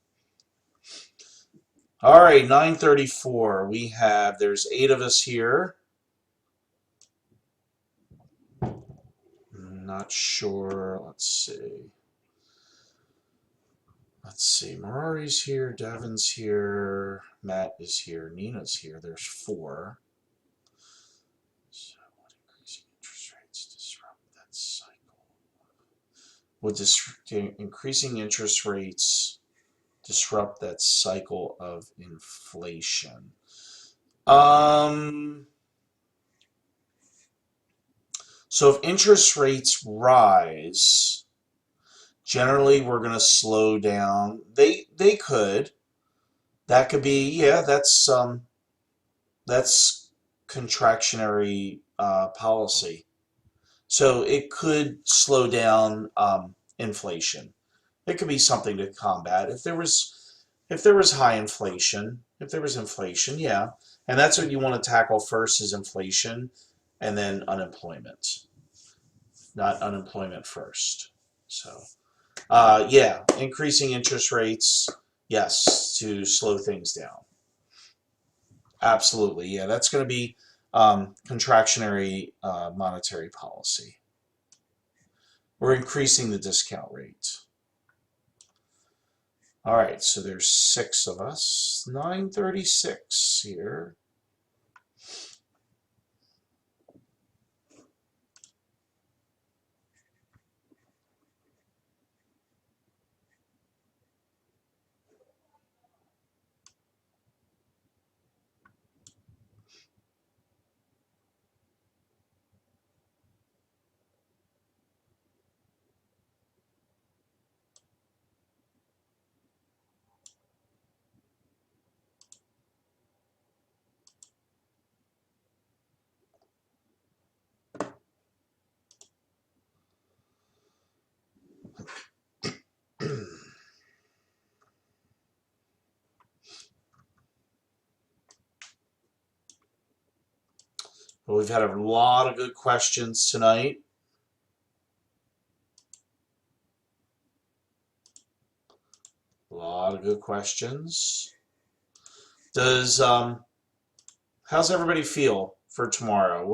All right, 934. There's 8 of us here. Not sure. Let's see. Marari's here. Devin's here. Matt is here. Nina's here. There's 4. So, would increasing interest rates disrupt that cycle? Would increasing interest rates disrupt that cycle of inflation? So if interest rates rise, generally we're going to slow down. They could. That could be, yeah, that's contractionary policy. So it could slow down inflation. It could be something to combat. If there was high inflation, if there was inflation, yeah. And that's what you want to tackle first is inflation and then unemployment. Not unemployment first. So, yeah, increasing interest rates, yes, to slow things down. Absolutely, yeah, that's going to be contractionary monetary policy. We're increasing the discount rate. All right, so there's 6 of us. 936 here. Well, we've had a lot of good questions tonight. A lot of good questions. How's everybody feel for tomorrow?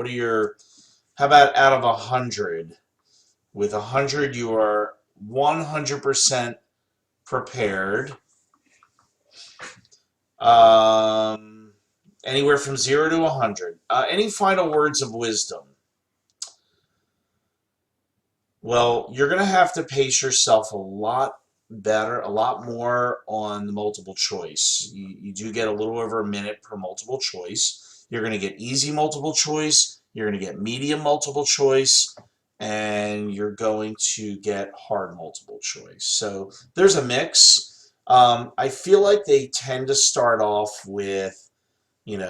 How about out of 100? With 100, you are 100% prepared. Anywhere from 0 to 100. Any final words of wisdom? Well, you're going to have to pace yourself a lot better, a lot more on the multiple choice. You do get a little over a minute per multiple choice. You're going to get easy multiple choice. You're going to get medium multiple choice. And you're going to get hard multiple choice. So there's a mix. I feel like they tend to start off with,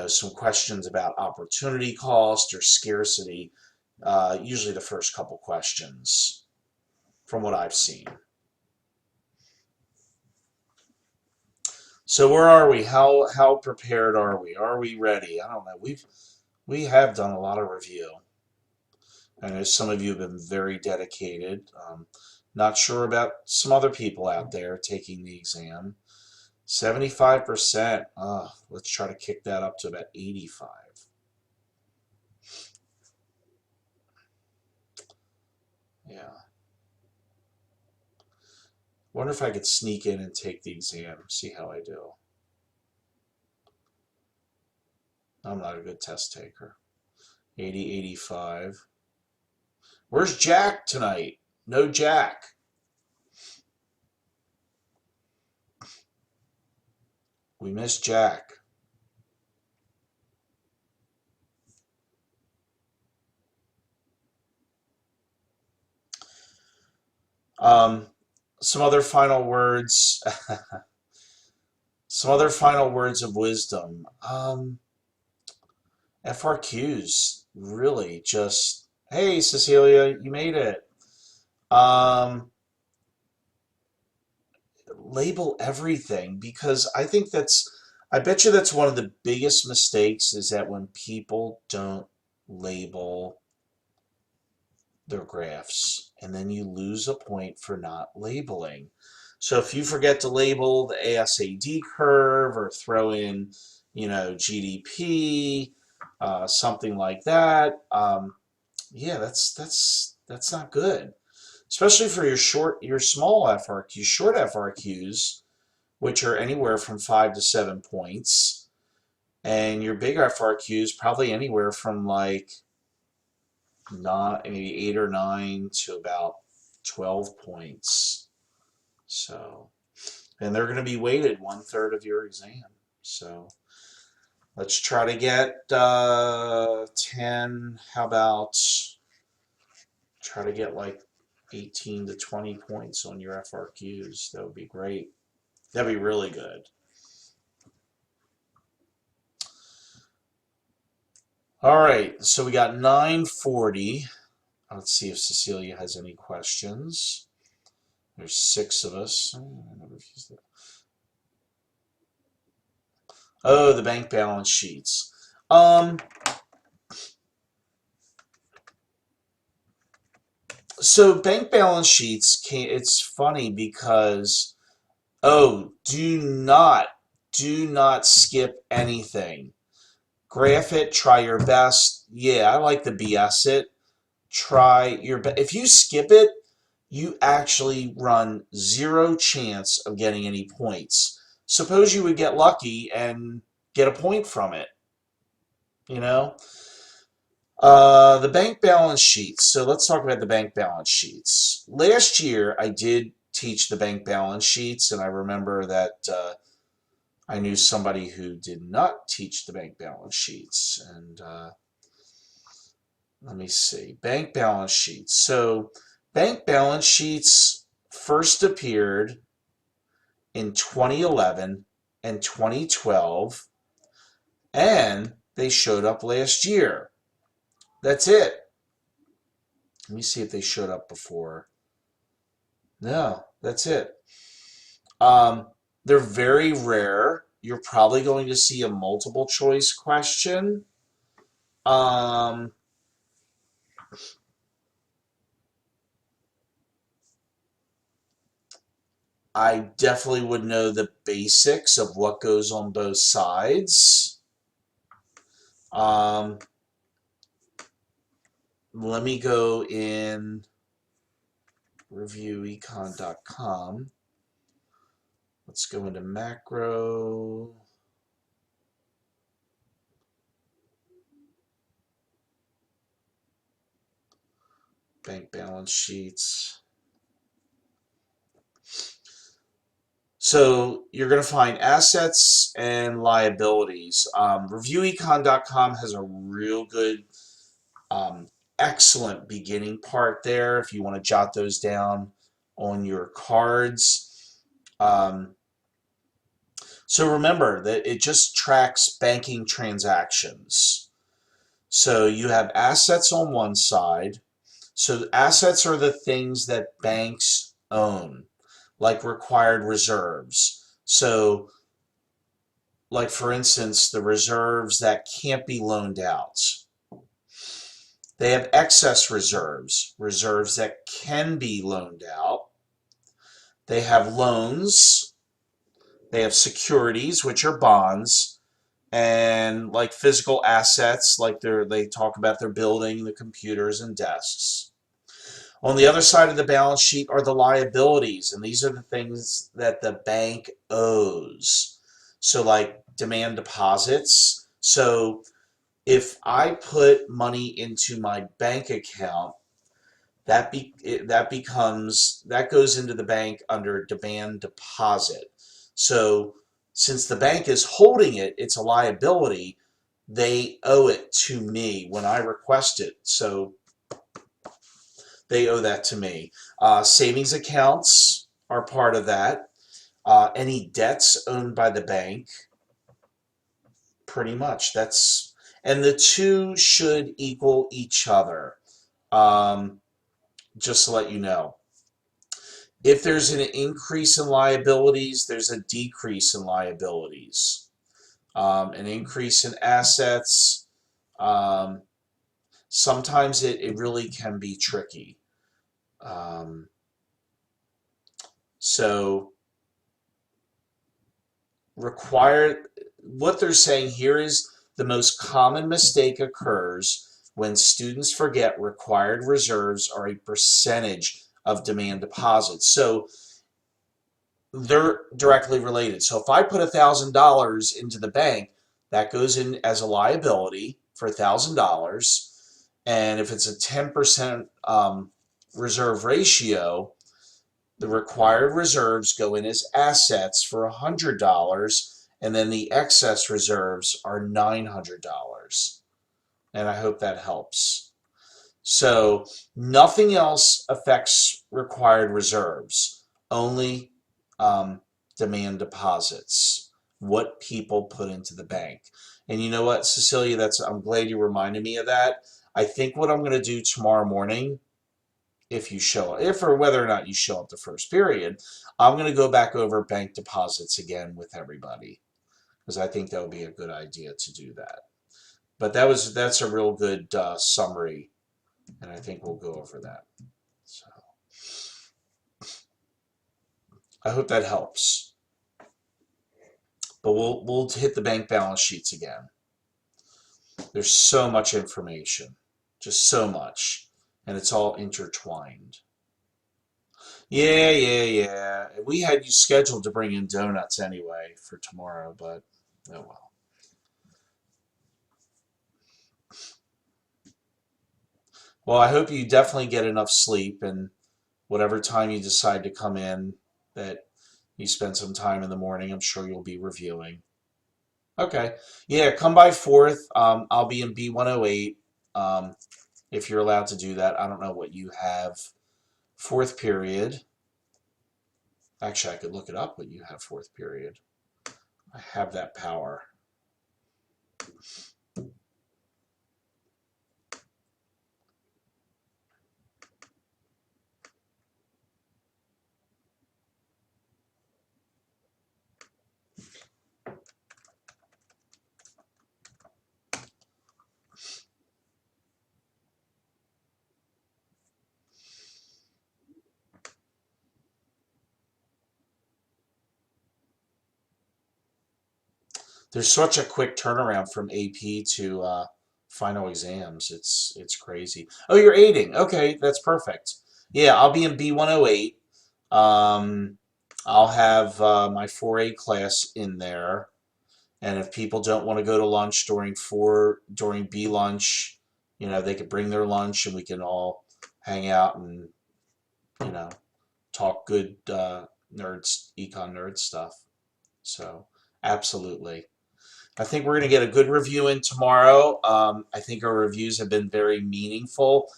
some questions about opportunity cost or scarcity. Usually the first couple questions, from what I've seen. So where are we? How prepared are we? Are we ready? I don't know. We have done a lot of review. I know some of you have been very dedicated. Not sure about some other people out there taking the exam. 75%. Let's try to kick that up to about 85. Yeah. Wonder if I could sneak in and take the exam, see how I do. I'm not a good test taker. 80, 85. Where's Jack tonight? No Jack. We miss Jack. Some other final words. Some other final words of wisdom. FRQs, really just, hey, Cecilia, you made it. Um, Label everything because I bet you that's one of the biggest mistakes is that when people don't label their graphs and then you lose a point for not labeling. So if you forget to label the ASAD curve or throw in, GDP, something like that, yeah, that's not good, especially for your small FRQs, short FRQs, which are anywhere from 5 to 7 points, and your big FRQs probably anywhere from like not maybe 8 or 9 to about 12 points. So, and they're going to be weighted 1/3 of your exam. So let's try to get 10. How about try to get like 18 to 20 points on your FRQs? That would be great. That'd be really good. All right, so we got 9:40. Let's see if Cecilia has any questions. There's 6 of us. Oh, I never used that. Oh, the bank balance sheets. So bank balance sheets it's funny because do not skip anything. Graph it, try your best. Yeah, I like the BS it. Try your best. If you skip it, you actually run 0 chance of getting any points. Suppose you would get lucky and get a point from it, you know? The bank balance sheets. So let's talk about the bank balance sheets. Last year, I did teach the bank balance sheets, and I remember that I knew somebody who did not teach the bank balance sheets. And let me see. Bank balance sheets. So bank balance sheets first appeared in 2011 and 2012, and they showed up last year. That's it. Let me see if they showed up before. No, that's it. They're very rare. You're probably going to see a multiple choice question. I definitely would know the basics of what goes on both sides. Let me go in reviewecon.com. Let's go into macro. Bank balance sheets. So you're going to find assets and liabilities. Reviewecon.com has a real good, excellent beginning part there if you want to jot those down on your cards. So remember that it just tracks banking transactions. So you have assets on one side. So assets are the things that banks own, like required reserves. So, like for instance, the reserves that can't be loaned out. They have excess reserves, reserves that can be loaned out. They have loans. They have securities, which are bonds, and like physical assets, like they talk about their building, the computers and desks. On the other side of the balance sheet are the liabilities, and these are the things that the bank owes. So like demand deposits. So if I put money into my bank account, that goes into the bank under demand deposit. So since the bank is holding it, it's a liability. They owe it to me when I request it. So they owe that to me. Savings accounts are part of that. Any debts owned by the bank, pretty much. And the two should equal each other. Just to let you know. If there's an increase in liabilities, there's a decrease in liabilities. An increase in assets, sometimes it really can be tricky. So what they're saying here is the most common mistake occurs when students forget required reserves are a percentage of demand deposits. So they're directly related. So if I put $1,000 into the bank, that goes in as a liability for $1,000. And if it's a 10% reserve ratio, the required reserves go in as assets for $100, and then the excess reserves are $900. And I hope that helps. So nothing else affects required reserves, only demand deposits, what people put into the bank. And you know what, Cecilia, I'm glad you reminded me of that. I think what I'm going to do tomorrow morning, if or whether or not you show up the first period, I'm going to go back over bank deposits again with everybody, because I think that would be a good idea to do that. But that's a real good summary, and I think we'll go over that. So I hope that helps. But we'll hit the bank balance sheets again. There's so much information, just so much, and it's all intertwined. Yeah. We had you scheduled to bring in donuts anyway for tomorrow, but oh well. Well, I hope you definitely get enough sleep, and whatever time you decide to come in, that you spend some time in the morning. I'm sure you'll be reviewing. Okay. Yeah, come by 4th. I'll be in B108, if you're allowed to do that. I don't know what you have. 4th period. Actually, I could look it up what you have 4th period. I have that power. There's such a quick turnaround from AP to final exams. It's crazy. Oh, you're aiding. Okay, that's perfect. Yeah, I'll be in B108. Um, I'll have my 4A class in there. And if people don't want to go to lunch during B lunch, they could bring their lunch and we can all hang out and, you know, talk good nerds, econ nerd stuff. So, absolutely. I think we're going to get a good review in tomorrow. I think our reviews have been very meaningful.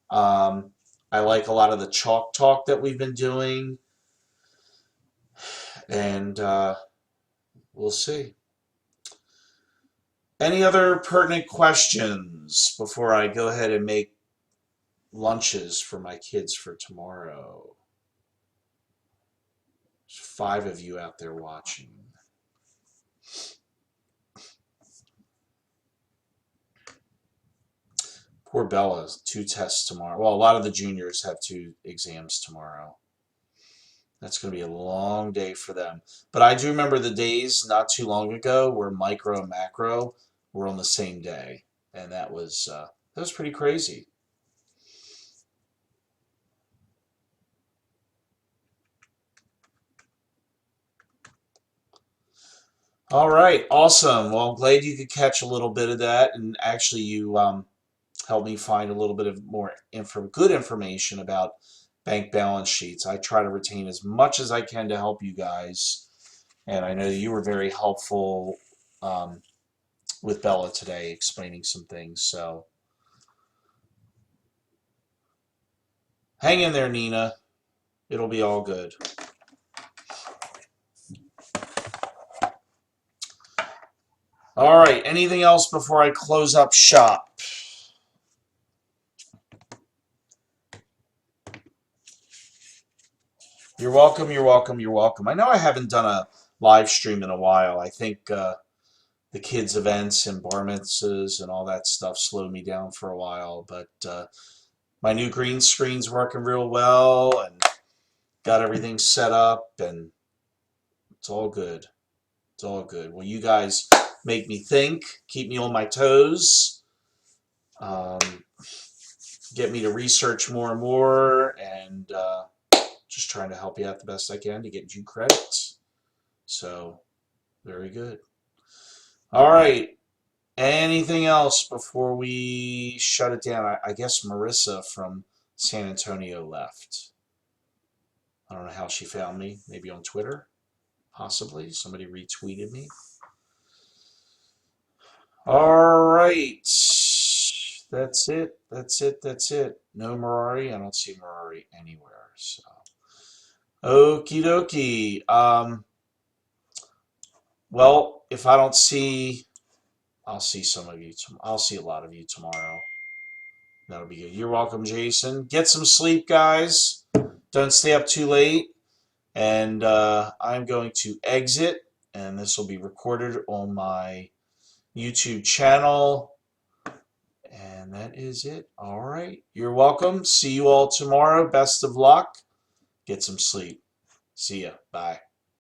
Um, I like a lot of the chalk talk that we've been doing, and we'll see. Any other pertinent questions before I go ahead and make lunches for my kids for tomorrow? There's 5 of you out there watching. Poor Bella, 2 tests tomorrow. Well, a lot of the juniors have 2 exams tomorrow. That's going to be a long day for them. But I do remember the days not too long ago where micro and macro were on the same day, and that was pretty crazy. All right, awesome. Well, I'm glad you could catch a little bit of that, and actually you helped me find a little bit of more good information about bank balance sheets. I try to retain as much as I can to help you guys, and I know you were very helpful with Bella today, explaining some things. So hang in there, Nina. It'll be all good. All right, anything else before I close up shop? You're welcome, you're welcome, you're welcome. I know I haven't done a live stream in a while. I think the kids' events and bar mitzvahs and all that stuff slowed me down for a while, but my new green screen's working real well, and got everything set up, and it's all good. It's all good. Well, you guys make me think, keep me on my toes, um, get me to research more and more, and just trying to help you out the best I can to get you credits. So, very good. All right. Anything else before we shut it down? I guess Marissa from San Antonio left. I don't know how she found me. Maybe on Twitter, possibly. Somebody retweeted me. All right. That's it. That's it. That's it. No Mirari. I don't see Mirari anywhere. So, okie dokie. Well, if I don't see, I'll see some of you. I'll see a lot of you tomorrow. That'll be good. You're welcome, Jason. Get some sleep, guys. Don't stay up too late. And I'm going to exit, and this will be recorded on my YouTube channel. And that is it. All right. You're welcome. See you all tomorrow. Best of luck. Get some sleep. See ya. Bye.